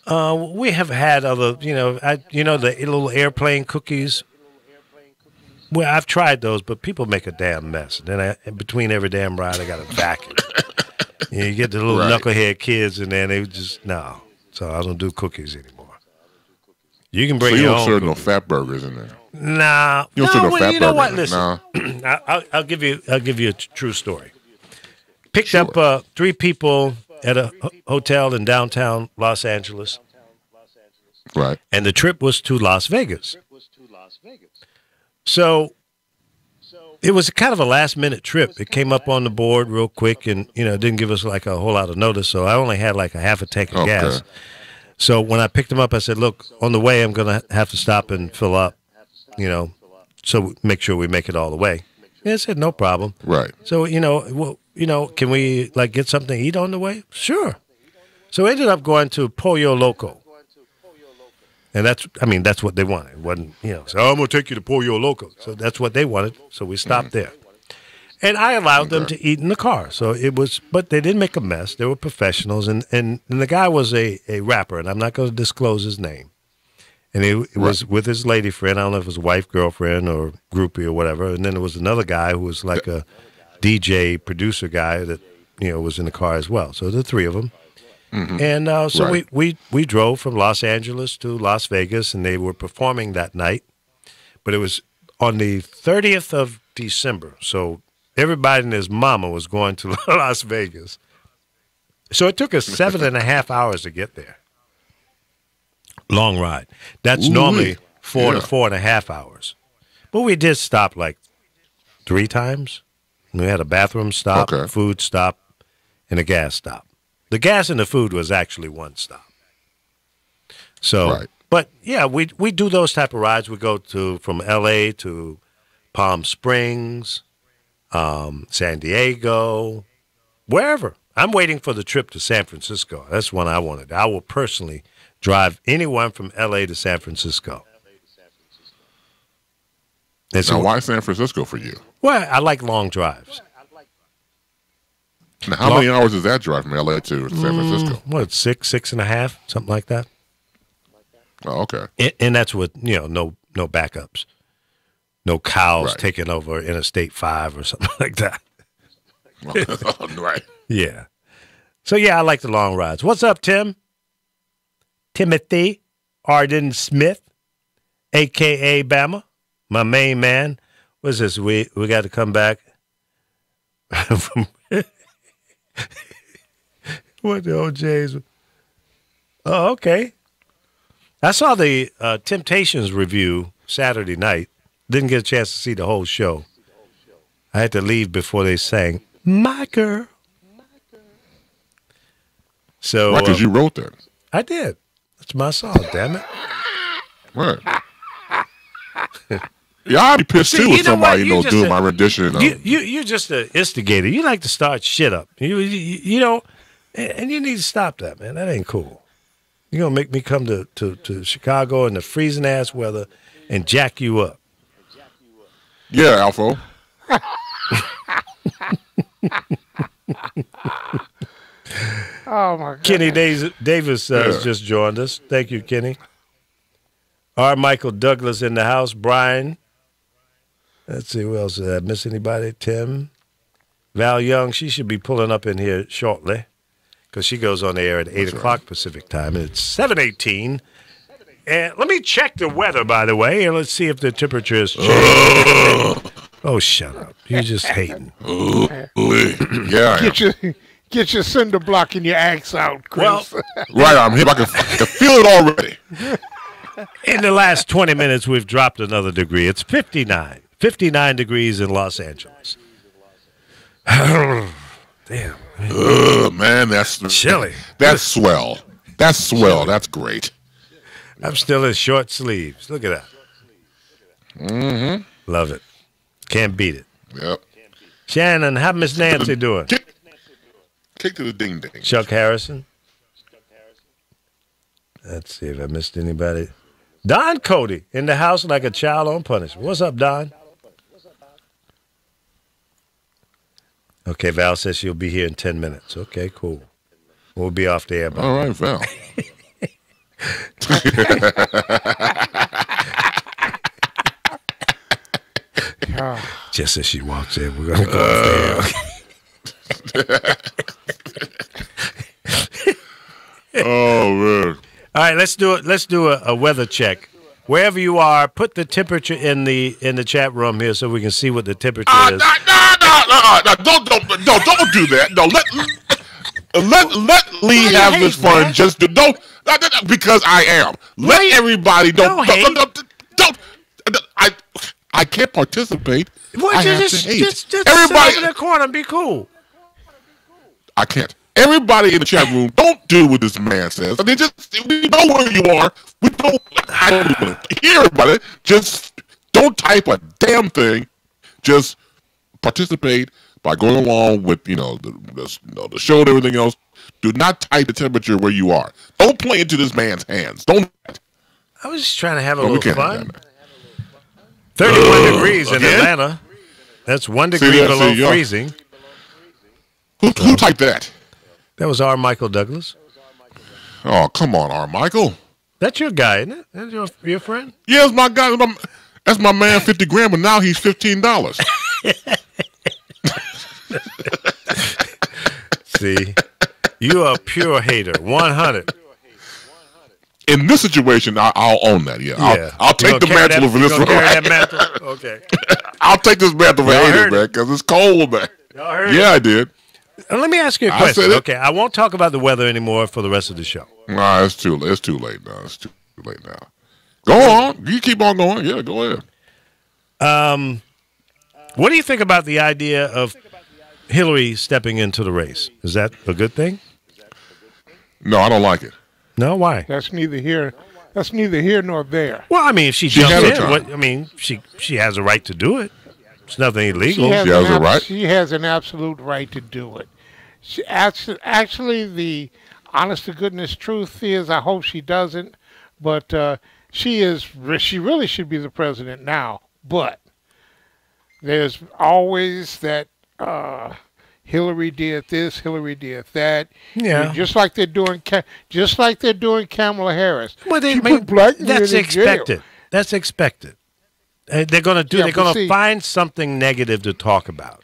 B: Oh, okay.
A: We have had other, the little airplane cookies. Well, I've tried those, but people make a damn mess. And then between every damn ride, I got to vacuum. You get the little knucklehead kids, and then they just, no. So I don't do cookies anymore. You can bring your own.
B: So you don't serve no fat burgers in there?
A: Nah.
B: You don't serve no fat burgers?
A: You know what? Listen,
B: nah.
A: I'll give you a true story. Picked up 3 people at a hotel in downtown Los Angeles.
B: Right.
A: And the trip was to Las Vegas. So It was kind of a last-minute trip. It came up on the board real quick, and it didn't give us like a whole lot of notice. So I only had like a half a tank of gas. So when I picked him up, I said, "Look, on the way, I'm going to have to stop and fill up, so make sure we make it all the way." And I said, "No problem."
B: Right.
A: So can we like get something to eat on the way? Sure. So we ended up going to Pollo Loco. And that's what they wanted. It wasn't, so I'm going to take you to Pollo Loco. So that's what they wanted. So we stopped there. And I allowed them to eat in the car. So but they didn't make a mess. They were professionals. And the guy was a rapper, and I'm not going to disclose his name. And he was with his lady friend. I don't know if it was wife, girlfriend, or groupie or whatever. And then there was another guy who was like a DJ producer guy that, was in the car as well. So the three of them. Mm-hmm. And so we drove from Los Angeles to Las Vegas, and they were performing that night. But it was on the 30th of December, so everybody and his mama was going to Las Vegas. So it took us 7.5 hours to get there. Long ride. That's normally 4 to 4.5 hours. But we did stop like 3 times. We had a bathroom stop, food stop, and a gas stop. The gas and the food was actually one stop. So, but yeah, we do those type of rides. We go from L.A. to Palm Springs, San Diego, wherever. I'm waiting for the trip to San Francisco. That's one I wanted. I will personally drive anyone from L.A. to San Francisco.
B: Now, why San Francisco for you?
A: Well, I like long drives.
B: Now, how many hours is that drive from L.A. to San Francisco?
A: What, 6.5, something like that.
B: Oh, okay.
A: And that's with no backups, no cows taking over Interstate 5 or something like that.
B: Right.
A: Yeah. So yeah, I like the long rides. What's up, Tim? Timothy Arden Smith, a.k.a. Bama, my main man. What's this? We got to come back from what the OJs? Oh, okay. I saw the Temptations review Saturday night. Didn't get a chance to see the whole show. I had to leave before they sang "My Girl." So,
B: because you wrote that.
A: I did. That's my song. Damn it.
B: Right. Yeah, I'd be pissed too if somebody doing my rendition.
A: You're just an instigator. You like to start shit up. You know, and you need to stop that, man. That ain't cool. You're gonna make me come to Chicago in the freezing ass weather and jack you up.
B: Yeah, Alpha.
C: Oh my God.
A: Kenny Davis has just joined us. Thank you, Kenny. R. Michael Douglas in the house. Brian. Let's see, who else did I miss? Anybody? Tim. Val Young, she should be pulling up in here shortly because she goes on the air at 8 o'clock Pacific time, and it's 7:18. And let me check the weather, by the way, and let's see if the temperature has changed. Oh, shut up. You're just hating.
B: Yeah.
C: Get your cinder block and your axe out, Chris.
A: Well,
B: right, I'm here. I can feel it already.
A: In the last 20 minutes, we've dropped another degree. It's 59. 59 degrees in Los Angeles. Damn.
B: Man, that's
A: chilly.
B: That's swell. That's swell.
A: Chilly.
B: That's great.
A: I'm still in short sleeves. Look at that.
B: Mm-hmm.
A: Love it. Can't beat it.
B: Yep.
A: Shannon, how Miss Nancy doing?
B: Kick to the ding ding.
A: Chuck Harrison. Let's see if I missed anybody. Don Cody in the house like a child on punishment. What's up, Don? Okay, Val says she'll be here in 10 minutes. Okay, cool. We'll be off the air.
B: All right, Val.
A: Just as she walks in, we're going to go off the air.
B: Oh, man.
A: All right, let's do it. Let's do a weather check. Wherever you are, put the temperature in the chat room here so we can see what the temperature is.
B: No, don't do that. No, let Lee have this fun. Man. Just don't because I am. Let everybody don't. I can't participate.
A: Well,
B: I have
A: just
B: to hate.
A: sit
B: Everybody,
A: over in the corner and be cool.
B: I can't. Everybody in the chat room, don't do what this man says. I mean, just we know where you are. We don't. I don't even want to hear about it. Just don't type a damn thing. Just participate by going along with the show and everything else. Do not type the temperature where you are. Don't play into this man's hands. Don't.
A: I was just trying to have a
B: No, we
A: little
B: can't do
A: fun.
B: that.
A: 31 degrees in
B: again?
A: Atlanta. That's 1 degree
B: that,
A: below
B: y'all.
A: freezing.
B: Who typed that?
A: That was R. Michael Douglas.
B: Oh, come on, R. Michael.
A: That's your guy, isn't it? That's your friend?
B: Yeah, it's my guy. That's my man, 50 grand, but now he's $15.
A: See, you are a pure hater. 100.
B: In this situation, I'll own that. Yeah, I'll
A: You
B: take
A: gonna
B: the
A: carry
B: mantle for
A: you
B: this
A: gonna
B: one.
A: carry that mantle? Okay.
B: I'll take this mantle for
A: Y'all
B: hater,
A: heard
B: man,
A: it.
B: because it's cold, man.
A: Y'all heard
B: Yeah, I did.
A: Let me ask you a
B: I
A: question.
B: said it.
A: Okay, I won't talk about the weather anymore for the rest of the show.
B: Nah, it's too late. It's too late now. It's too late now. Go on. You keep on going. Yeah, go ahead.
A: What do you think about the idea of Hillary stepping into the race? Is that a good thing?
B: No, I don't like it.
A: No, why?
C: That's neither here. That's neither here nor there.
A: Well, I mean, if she
B: had
A: jumps
B: her
A: in,
B: time.
A: she has a right to do it. It's nothing illegal.
B: She has a right?
C: She has an absolute right to do it. She actually, the honest to goodness truth is, I hope she doesn't. But she really should be the president now. But there's always that Hillary did this, Hillary did that.
A: Yeah.
C: Just like they're doing Kamala Harris.
A: Well,
C: She put black men
A: that's
C: in jail.
A: expected. That's expected. They're going to do.
C: Yeah,
A: they're
C: but
A: going to
C: see-
A: find something negative to talk about.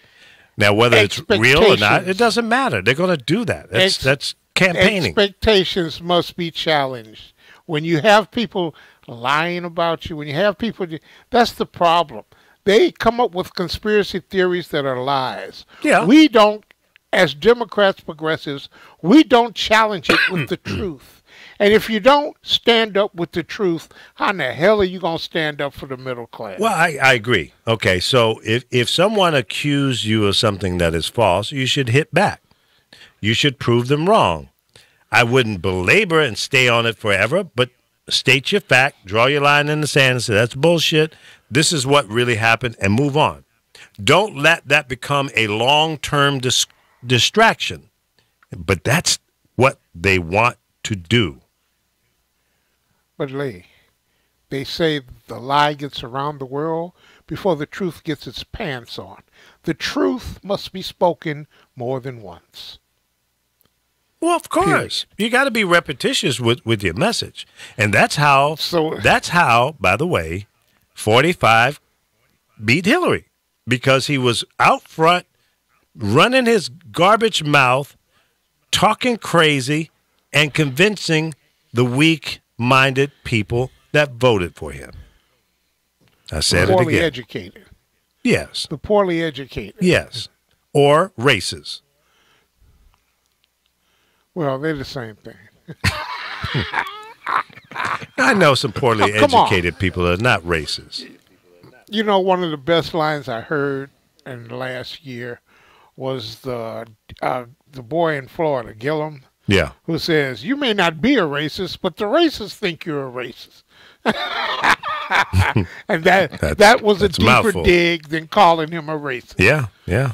A: Now, whether it's real or not, it doesn't matter. They're going to do that. That's campaigning.
C: Expectations must be challenged. When you have people lying about you, when you have people, that's the problem. They come up with conspiracy theories that are lies.
A: Yeah.
C: We don't, as Democrats, progressives, we don't challenge it with the truth. And if you don't stand up with the truth, how in the hell are you going to stand up for the middle class?
A: Well, I agree. Okay, so if someone accused you of something that is false, you should hit back. You should prove them wrong. I wouldn't belabor and stay on it forever, but state your fact, draw your line in the sand and say, that's bullshit. This is what really happened, and move on. Don't let that become a long-term distraction. But that's what they want to do.
C: But Lee, they say the lie gets around the world before the truth gets its pants on. The truth must be spoken more than once.
A: Well, of course. You got to be repetitious with your message. And that's how, by the way, 45 beat Hillary. Because he was out front, running his garbage mouth, talking crazy, and convincing the weak-minded people that voted for him. I said it
C: Poorly
A: again.
C: educated.
A: Yes.
C: The poorly educated.
A: Yes. Or races.
C: Well, they're the same thing.
A: I know some poorly
C: Come on.
A: educated people that are not racist.
C: You know, one of the best lines I heard in the last year was the boy in Florida, Gillum,
A: Yeah.
C: who says, "You may not be a racist, but the racists think you're a racist." And that was a
A: that's a
C: deeper
A: mouthful.
C: dig than calling him a racist.
A: Yeah, yeah.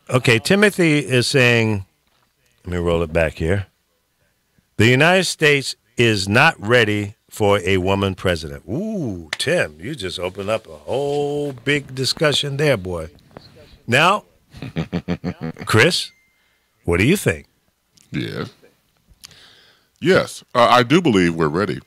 A: Okay, Timothy is saying, let me roll it back here. The United States is not ready for a woman president. Ooh, Tim, you just opened up a whole big discussion there, boy. Now, Chris, what do you think?
B: Yes. Yes, I do believe we're ready.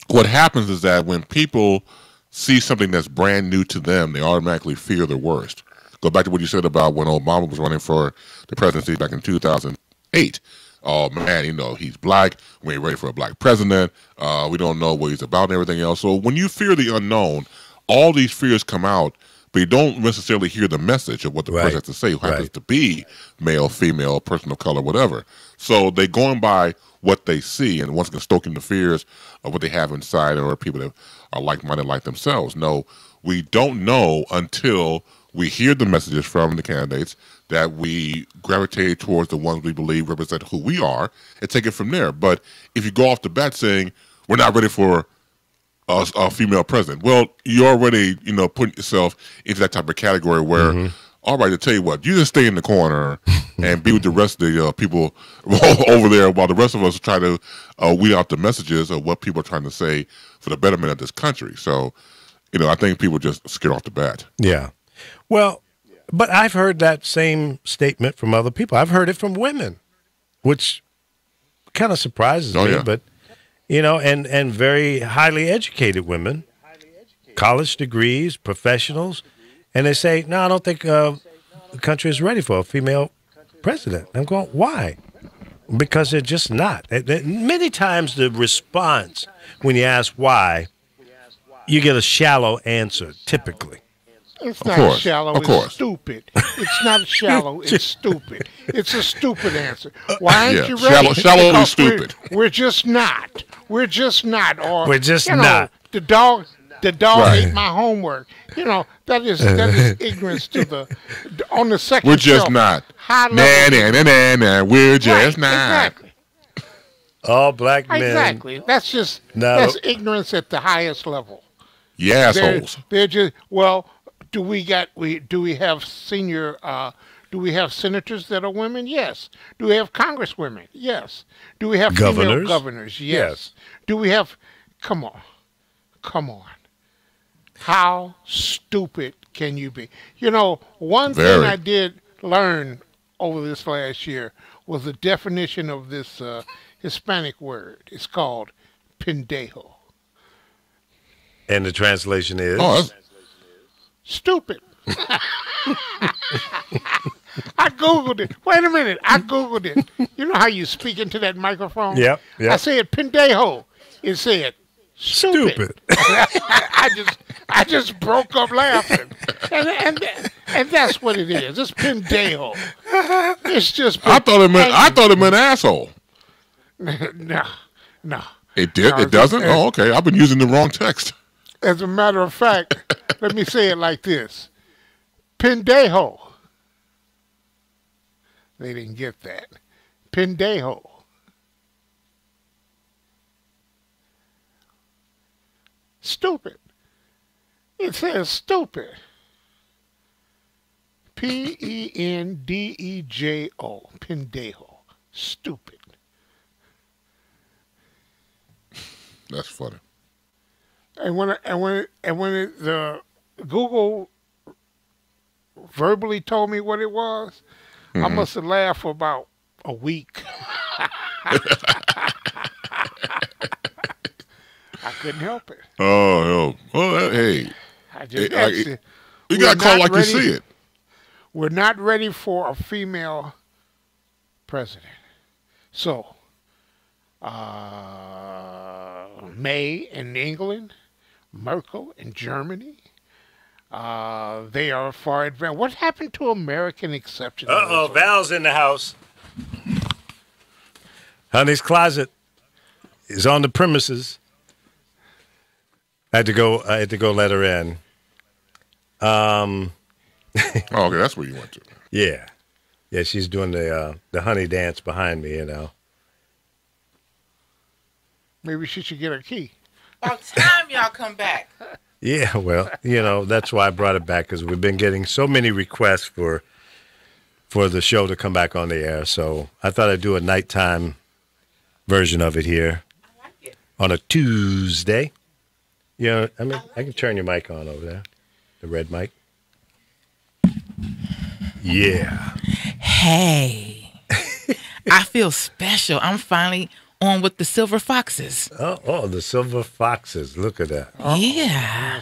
B: What happens is that when people see something that's brand new to them, they automatically fear the worst. Go back to what you said about when Obama was running for the presidency back in 2008. Oh, man, he's black. We ain't ready for a black president. We don't know what he's about and everything else. So when you fear the unknown, all these fears come out but you don't necessarily hear the message of what the
A: Right.
B: person has to say, who happens
A: Right.
B: to be male, female, person of color, whatever. So they're going by what they see, and once again stoking the fears of what they have inside, or people that are like-minded like themselves. No, we don't know until we hear the messages from the candidates, that we gravitate towards the ones we believe represent who we are, and take it from there. But if you go off the bat saying we're not ready for a female president, well, you're already putting yourself into that type of category where, all right, to tell you what, you just stay in the corner and be with the rest of the people over there, while the rest of us try to weed out the messages of what people are trying to say for the betterment of this country. So, I think people just scared off the bat.
A: Yeah. Well, but I've heard that same statement from other people. I've heard it from women, which kind of surprises
B: Oh,
A: me.
B: yeah.
A: But, and very highly educated women, college degrees, professionals, and they say, no, I don't think the country is ready for a female president. I'm going, why? Because they're just not. Many times the response when you ask why, you get a shallow answer, typically.
C: It's
B: Of
C: not
B: course,
C: shallow.
B: of
C: It's
B: course.
C: stupid. It's not shallow. It's stupid. It's a stupid answer. Why aren't
B: Yeah,
C: you ready?
B: shallowly
C: Because
B: stupid.
C: We're just not. We're just not. Or
A: We're just not.
C: The dog
B: Right.
C: ate my homework. That is ignorance to the on the second.
B: We're just
C: shelf.
B: not.
C: High
B: Nah,
C: level.
B: nah. We're just
C: Right,
B: not.
C: Exactly.
A: All black men.
C: Exactly. That's just
A: No.
C: that's ignorance at the highest level.
B: You assholes.
C: They're just do we have senior do we have senators that are women? Yes. Do we have congresswomen? Yes. Do we have female
A: Governors?
C: governors? Yes.
A: Yes.
C: Do we have come on. How stupid can you be? One thing
B: Very.
C: I did learn over this last year was the definition of this Hispanic word. It's called pendejo.
A: And the translation is?
B: Oh, that's,
C: Stupid. I Googled it. Wait a minute. I Googled it. You know how you speak into that microphone?
A: Yep.
C: I said pendejo. It said stupid.
A: Stupid.
C: I just broke up laughing. And that's what it is. It's pendejo. It's just
B: I thought it meant asshole.
C: No.
B: It did.
C: No,
B: It doesn't. Oh, okay. I've been using the wrong text.
C: As a matter of fact, let me say it like this. Pendejo. They didn't get that. Pendejo. Stupid. It says stupid. Pendejo. Pendejo. Stupid.
B: That's funny.
C: And when the Google verbally told me what it was, I must have laughed for about a week. I couldn't help it.
B: Oh, well, hey,
C: I just
B: Like,
C: that's it.
B: you
C: We're
B: got to call
C: not
B: like you
C: ready-
B: see it.
C: We're not ready for a female president. So, May in England, Merkel in Germany, they are far advanced. What happened to American exception?
A: Val's in the house. Honey's closet is on the premises. I had to go let her in.
B: Oh, okay, that's where you went to.
A: Yeah. Yeah, she's doing the honey dance behind me,
C: Maybe she should get a key.
D: About time y'all come back.
A: Yeah, well, that's why I brought it back, because we've been getting so many requests for the show to come back on the air. So I thought I'd do a nighttime version of it here
D: I like it.
A: on a Tuesday. I can turn your mic on over there, the red mic. Yeah.
D: Hey, I feel special. I'm finally on with the Silver Foxes.
A: Oh, the Silver Foxes. Look at that.
D: Yeah,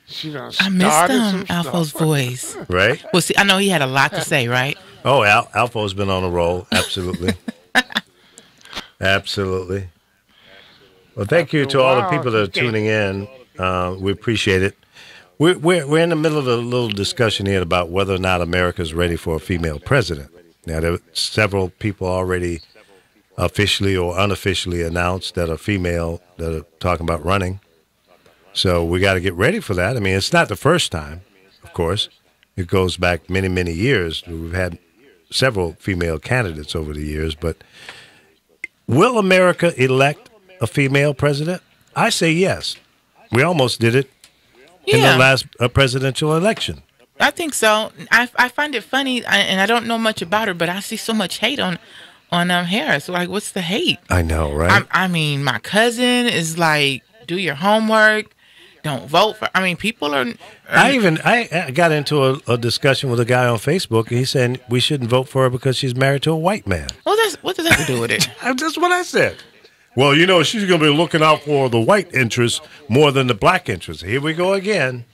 C: She done
D: I missed
C: started some
D: Alfo's
C: stuff.
D: voice.
A: Right?
D: Well, see, I know he had a lot to say, right?
A: Oh, Alfo's been on a roll. Absolutely. Absolutely. Well, thank you to all the people that are tuning in. We appreciate it. We're in the middle of a little discussion here about whether or not America's ready for a female president. Now, there are several people already officially or unofficially announced that are female that are talking about running. So we got to get ready for that. I mean, it's not the first time, of course. It goes back many, many years. We've had several female candidates over the years. But will America elect a female president? I say yes. We almost did it in the last presidential election.
D: I think so. I find it funny, and I don't know much about her, but I see so much hate on Harris. Like, what's the hate?
A: I know, right?
D: I mean, my cousin is like, do your homework. Don't vote for. I mean, people are.
A: I got into a discussion with a guy on Facebook, and he's saying we shouldn't vote for her because she's married to a white man.
D: Well, what does that have to do with it?
A: That's what I said. Well, you know, she's going to be looking out for the white interests more than the black interests. Here we go again.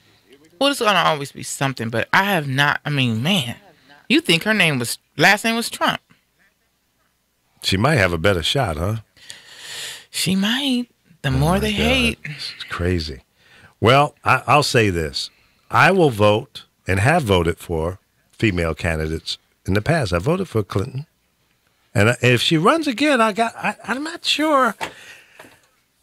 D: Well, it's going to always be something, but I have not. I mean, man, you think her last name was Trump?
A: She might have a better shot, huh?
D: She might. The more they hate.
A: It's crazy. Well, I'll say this. I will vote and have voted for female candidates in the past. I voted for Clinton. And if she runs again, I'm not sure.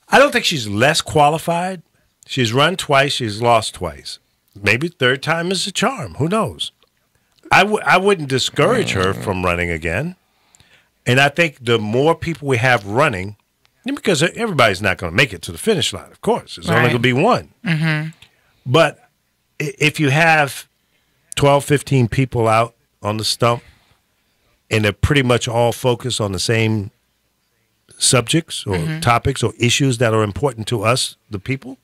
A: I don't think she's less qualified. She's run twice. She's lost twice. Maybe third time is a charm. Who knows? I wouldn't discourage her from running again. And I think the more people we have running, because everybody's not going to make it to the finish line, of course. There's only going to be one. Mm-hmm. But if you have 12, 15 people out on the stump, and they're pretty much all focused on the same subjects or topics or issues that are important to us, the people,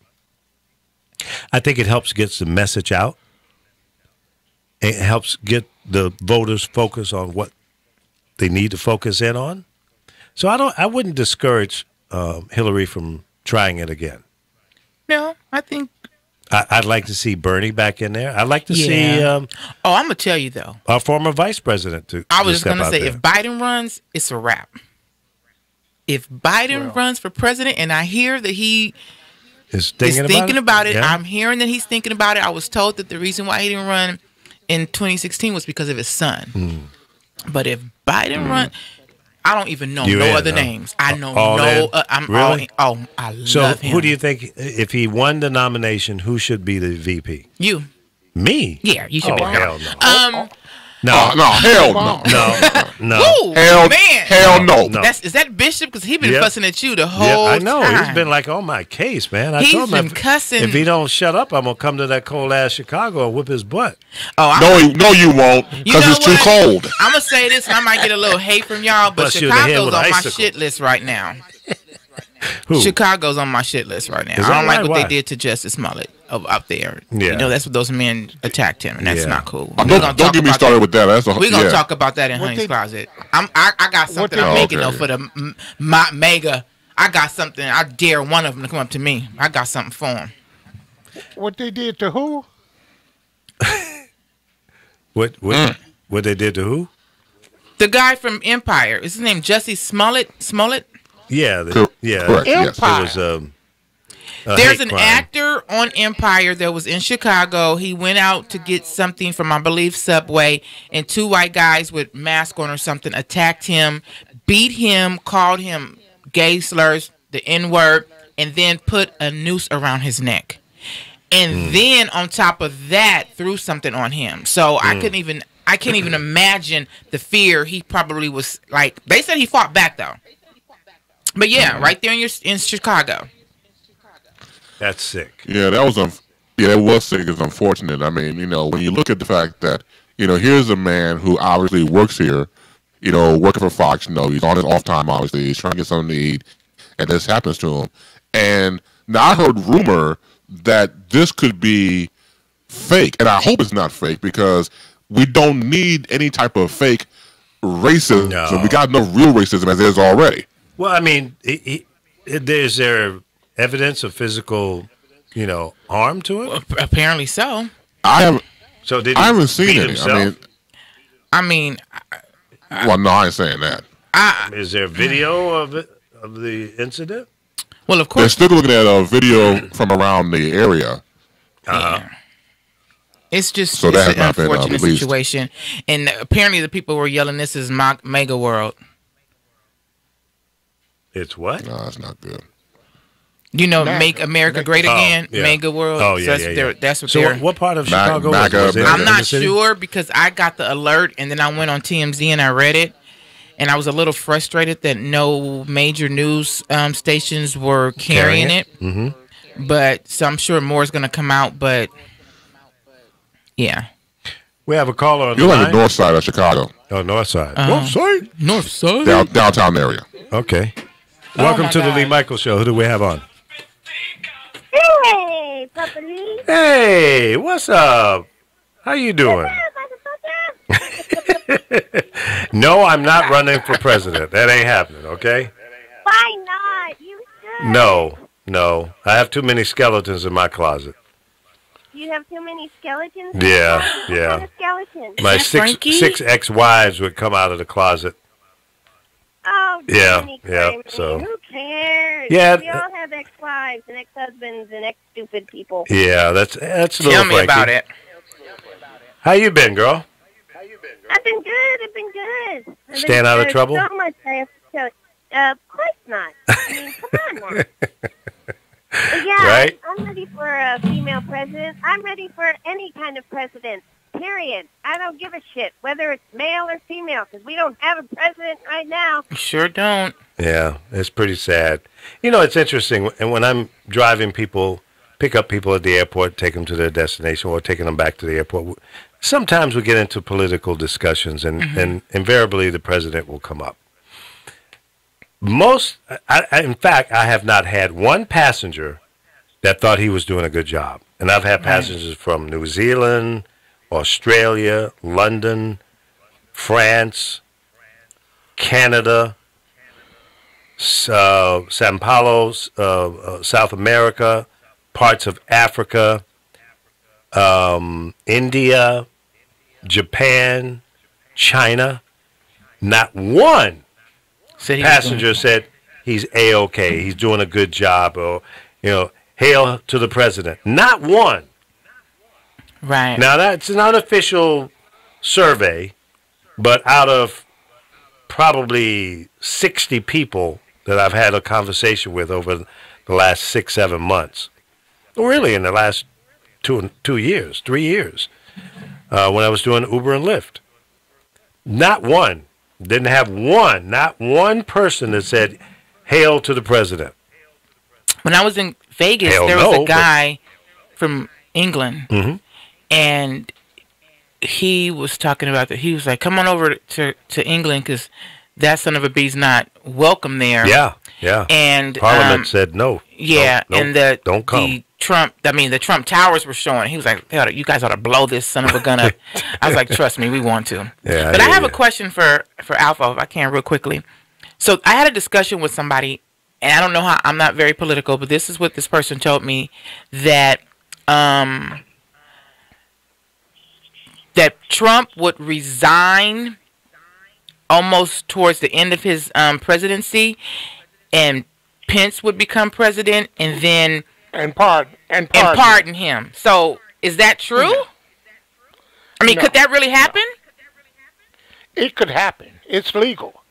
A: I think it helps get the message out. It helps get the voters focused on what they need to focus in on. So I wouldn't discourage Hillary from trying it again.
D: No, I think
A: I'd like to see Bernie back in there. I'd like to see.
D: I'm gonna tell you though,
A: our former vice president.
D: I was just gonna say, if Biden runs, it's a wrap. If Biden runs for president, and I hear that he
A: is thinking
D: about it,
A: yeah.
D: I'm hearing that he's thinking about it. I was told that the reason why he didn't run in 2016 was because of his son. But if Biden runs, I don't even know other names. I know
A: really?
D: I love him.
A: Who do you think, if he won the nomination, who should be the VP?
D: You.
A: Me?
D: Yeah, you should be.
A: Hell no.
B: No, hell no.
A: No.
D: Ooh,
B: Hell,
D: man.
B: hell no.
D: Is that Bishop? Because he's been fussing at you the whole
A: time. I know.
D: time.
A: He's been like on my case, man. I
D: He's
A: told him
D: been cussing.
A: If he don't shut up, I'm going to come to that cold-ass Chicago and whip his butt.
B: No, you won't, because it's too cold.
D: I'm going to say this, and I might get a little hate from y'all, but Chicago's on my shit list right now.
A: Who?
D: Chicago's on my shit list right now. I don't like what they did to Justice Smollett up there.
A: Yeah.
D: You know, that's what those men attacked him, and that's not cool.
B: Don't get me started with that.
D: We're going to talk about that in Honey's Closet. I got something I'm making, though, for the mega. I got something. I dare one of them to come up to me. I got something for him.
C: What they did to who?
A: What they did to who?
D: The guy from Empire. Is his name Jussie Smollett?
A: Yeah.
B: Correct, yes.
A: It was
D: There's an actor on Empire that was in Chicago. He went out to get something from, I believe, Subway, and two white guys with masks on or something attacked him, beat him, called him gay slurs, the N-word, and then put a noose around his neck. And then on top of that, threw something on him. So I can't even imagine the fear he probably was like. They said he fought back though. But yeah, right there in Chicago.
A: That's sick.
B: Yeah, that was sick. It's unfortunate. I mean, when you look at the fact that, here's a man who obviously works here, working for Fox, he's on his off time, obviously. He's trying to get something to eat, and this happens to him. And now I heard rumor that this could be fake, and I hope it's not fake, because we don't need any type of fake racism.
A: No.
B: We got enough real racism as is already.
A: Well, I mean, is there evidence of physical, harm to it?
D: Well, apparently so.
B: I haven't.
A: So did
B: I haven't seen
A: beat
B: any.
A: himself?
B: Well, no, I ain't saying that.
A: Is there video of the incident?
D: Well, of
B: They're
D: course.
B: still looking at a video from around the area.
D: It's just
B: So
D: it's
B: that has
D: an
B: not been
D: unfortunate
B: released.
D: situation. And apparently the people were yelling, this is Mega World.
A: It's what?
B: No, that's not good.
D: You know, Make America Great Again,
A: yeah.
D: Mega World.
A: Oh, yeah,
D: So that's what
A: So
D: they're...
A: what part of Chicago
B: MAGA,
A: was it?
B: MAGA.
D: I'm
A: In
D: not
A: the city?
D: sure because I got the alert and then I went on TMZ and I read it. And I was a little frustrated that no major news stations were carrying it.
A: Mm-hmm.
D: But so I'm sure more is going to come out. But yeah.
A: We have a caller on
B: You're
A: the
B: on
A: line.
B: the north side of Chicago,
A: Oh, north side.
D: Uh-huh.
A: North side?
B: downtown area.
A: Okay.
D: Oh,
A: Welcome
D: my
A: to the
D: God.
A: Lee Michaels Show. Who do we have on?
E: Hey, Papa Lee.
A: Hey, what's up? How you doing? No, I'm not running for president. That ain't happening, okay?
E: Why not? You should.
A: No. I have too many skeletons in my closet.
E: You have too many skeletons?
A: Yeah,
E: What
A: yeah.
E: kind of skeleton?
A: My
D: that
A: six
D: Frankie?
A: ex-wives would come out of the closet.
E: Oh,
A: Yeah,
E: Danny
A: yeah,
E: Kramer,
A: so-
E: who cares?
A: Yeah,
E: We all have ex-wives and ex-husbands and ex-stupid people.
A: Yeah, that's a little
D: Tell me
A: Frankie.
D: about it.
A: How you been, girl?
E: I've been good. I've been good. I've
A: Staying
E: been
A: out of
E: good.
A: trouble?
E: So much I have to tell you. Of course not. I mean, come on now. But yeah,
A: Right?
E: I'm ready for a female president. I'm ready for any kind of president, period. I don't give a shit whether it's male or female because we don't have a president right now.
D: Sure don't.
A: Yeah, it's pretty sad. You know, it's interesting. And when I'm driving people, pick up people at the airport, take them to their destination, or taking them back to the airport, sometimes we get into political discussions, and invariably the president will come up. In fact, I have not had one passenger that thought he was doing a good job. And I've had passengers from New Zealand, Australia, London, France, Canada, Sao Paulo, South America, parts of Africa, India, Japan, China. Not one
D: Said he was
A: passenger said he's A-okay, he's doing a good job, or, hail to the president. Not one.
D: doing- Right.
A: Now, that's an unofficial survey, but out of probably 60 people that I've had a conversation with over the last 6-7 months, really in the last 3 years, when I was doing Uber and Lyft, not one person that said, hail to the president.
D: When I was in Vegas,
A: Hell
D: there was
A: no,
D: a guy from England, and he was talking about that. He was like, "Come on over to England because that son of a bee's not welcome there."
A: Yeah.
D: And
A: Parliament said no.
D: yeah,
A: Don't-
D: and
A: don't come.
D: the Trump towers were showing. He was like, "You guys ought to blow this son of a gun up." I was like, "Trust me, we want to."
A: Yeah,
D: But I
A: hear
D: have a
A: ya.
D: question for Alpha, if I can, real quickly. So I had a discussion with somebody, and I don't know how. I'm not very political, but this is what this person told me that that Trump would resign almost towards the end of his presidency, and Pence would become president, and then
C: And pardon
D: him. So is that true? I mean,
C: No.
D: could that really happen?
C: It could happen. It's legal.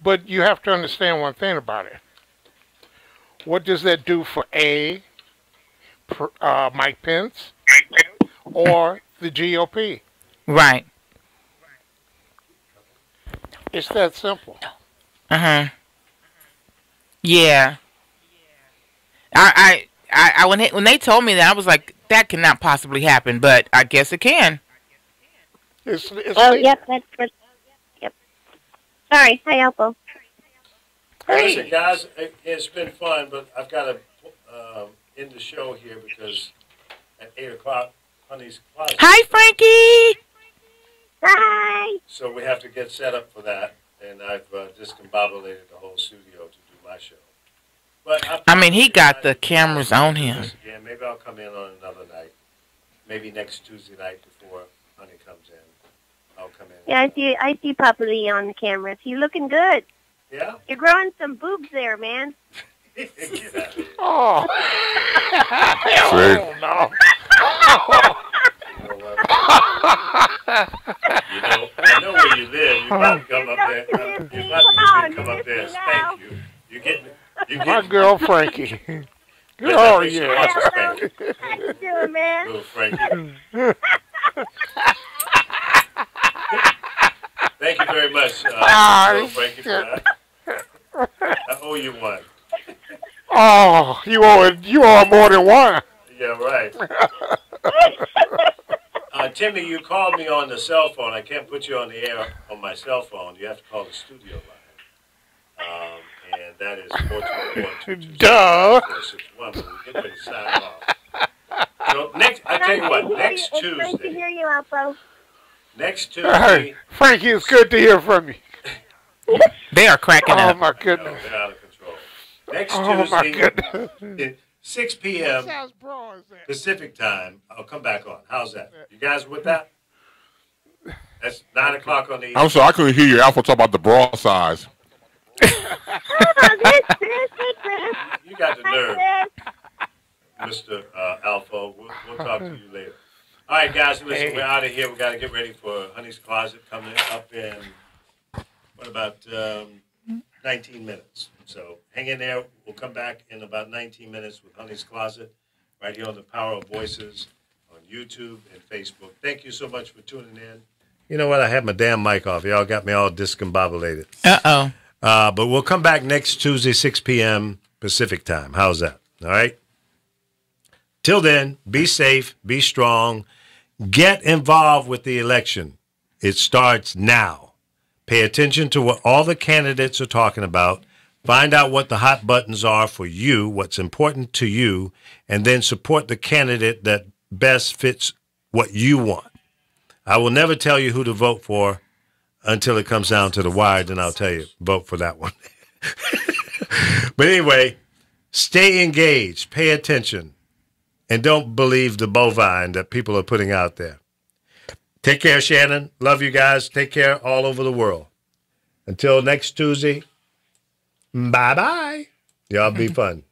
C: But you have to understand one thing about it. What does that do for Mike Pence or the GOP?
D: Right.
C: It's that simple.
D: Yeah. I when they told me that, I was like, that cannot possibly happen, but I guess it can.
C: It's
E: Oh, yep, that's good. Yep. Sorry, hi, Alpo.
A: Listen, guys, it's been fun, but I've got to end the show here because at 8 o'clock, Honey's Closet.
D: Hi, Frankie.
E: Hi.
A: So we have to get set up for that, and I've discombobulated the whole studio to do my show. But
D: I mean, he got the cameras on him.
A: Yeah, maybe I'll come in on another night. Maybe next Tuesday night before Honey comes in. I'll come in.
E: Yeah, I see Papa Lee on the cameras. You looking good.
A: Yeah?
E: You're growing some boobs there, man.
A: Get out of here.
C: Oh.
B: See?
C: No.
A: I know where you live. You about to come up there. You about to come up there and spank you. You getting
C: My girl Frankie.
A: Oh,
C: yeah.
E: How you doing, man?
A: Little Frankie. Thank you very much, little Frankie, for that. I owe you one.
C: Oh, you owe more than one.
A: Yeah, right. Timmy, you called me on the cell phone. I can't put you on the air on my cell phone. You have to call the studio line. And that is 424-227-461. But we're getting ready to sign off. So I tell you what, next Tuesday.
E: It's great to hear you, Alpo.
A: Next Tuesday.
C: Frankie, it's good to hear from you.
D: They are cracking up.
C: Oh, my goodness.
A: They're out of control. Next
C: My
A: Tuesday,
C: goodness.
A: 6 p.m. Pacific time, I'll come back on. How's that? You guys with that? That's 9 o'clock on the east.
B: I'm sorry, I couldn't hear you. Alpha talk about the bra size.
A: You got the nerve, Mr. Alpha. We'll talk to you later. All right, guys, listen, we're out of here. We got to get ready for Honey's Closet coming up in, what, about 19 minutes. So hang in there. We'll come back in about 19 minutes with Honey's Closet right here on the Power of Voices on YouTube and Facebook. Thank you so much for tuning in. You know what? I had my damn mic off. Y'all got me all discombobulated.
D: Uh-oh.
A: But we'll come back next Tuesday, 6 p.m. Pacific time. How's that? All right? Till then, be safe, be strong. Get involved with the election. It starts now. Pay attention to what all the candidates are talking about. Find out what the hot buttons are for you, what's important to you, and then support the candidate that best fits what you want. I will never tell you who to vote for until it comes down to the wire, then I'll tell you, vote for that one. But anyway, stay engaged, pay attention, and don't believe the bovine that people are putting out there. Take care, Shannon. Love you guys. Take care all over the world. Until next Tuesday, bye-bye. Y'all be fun.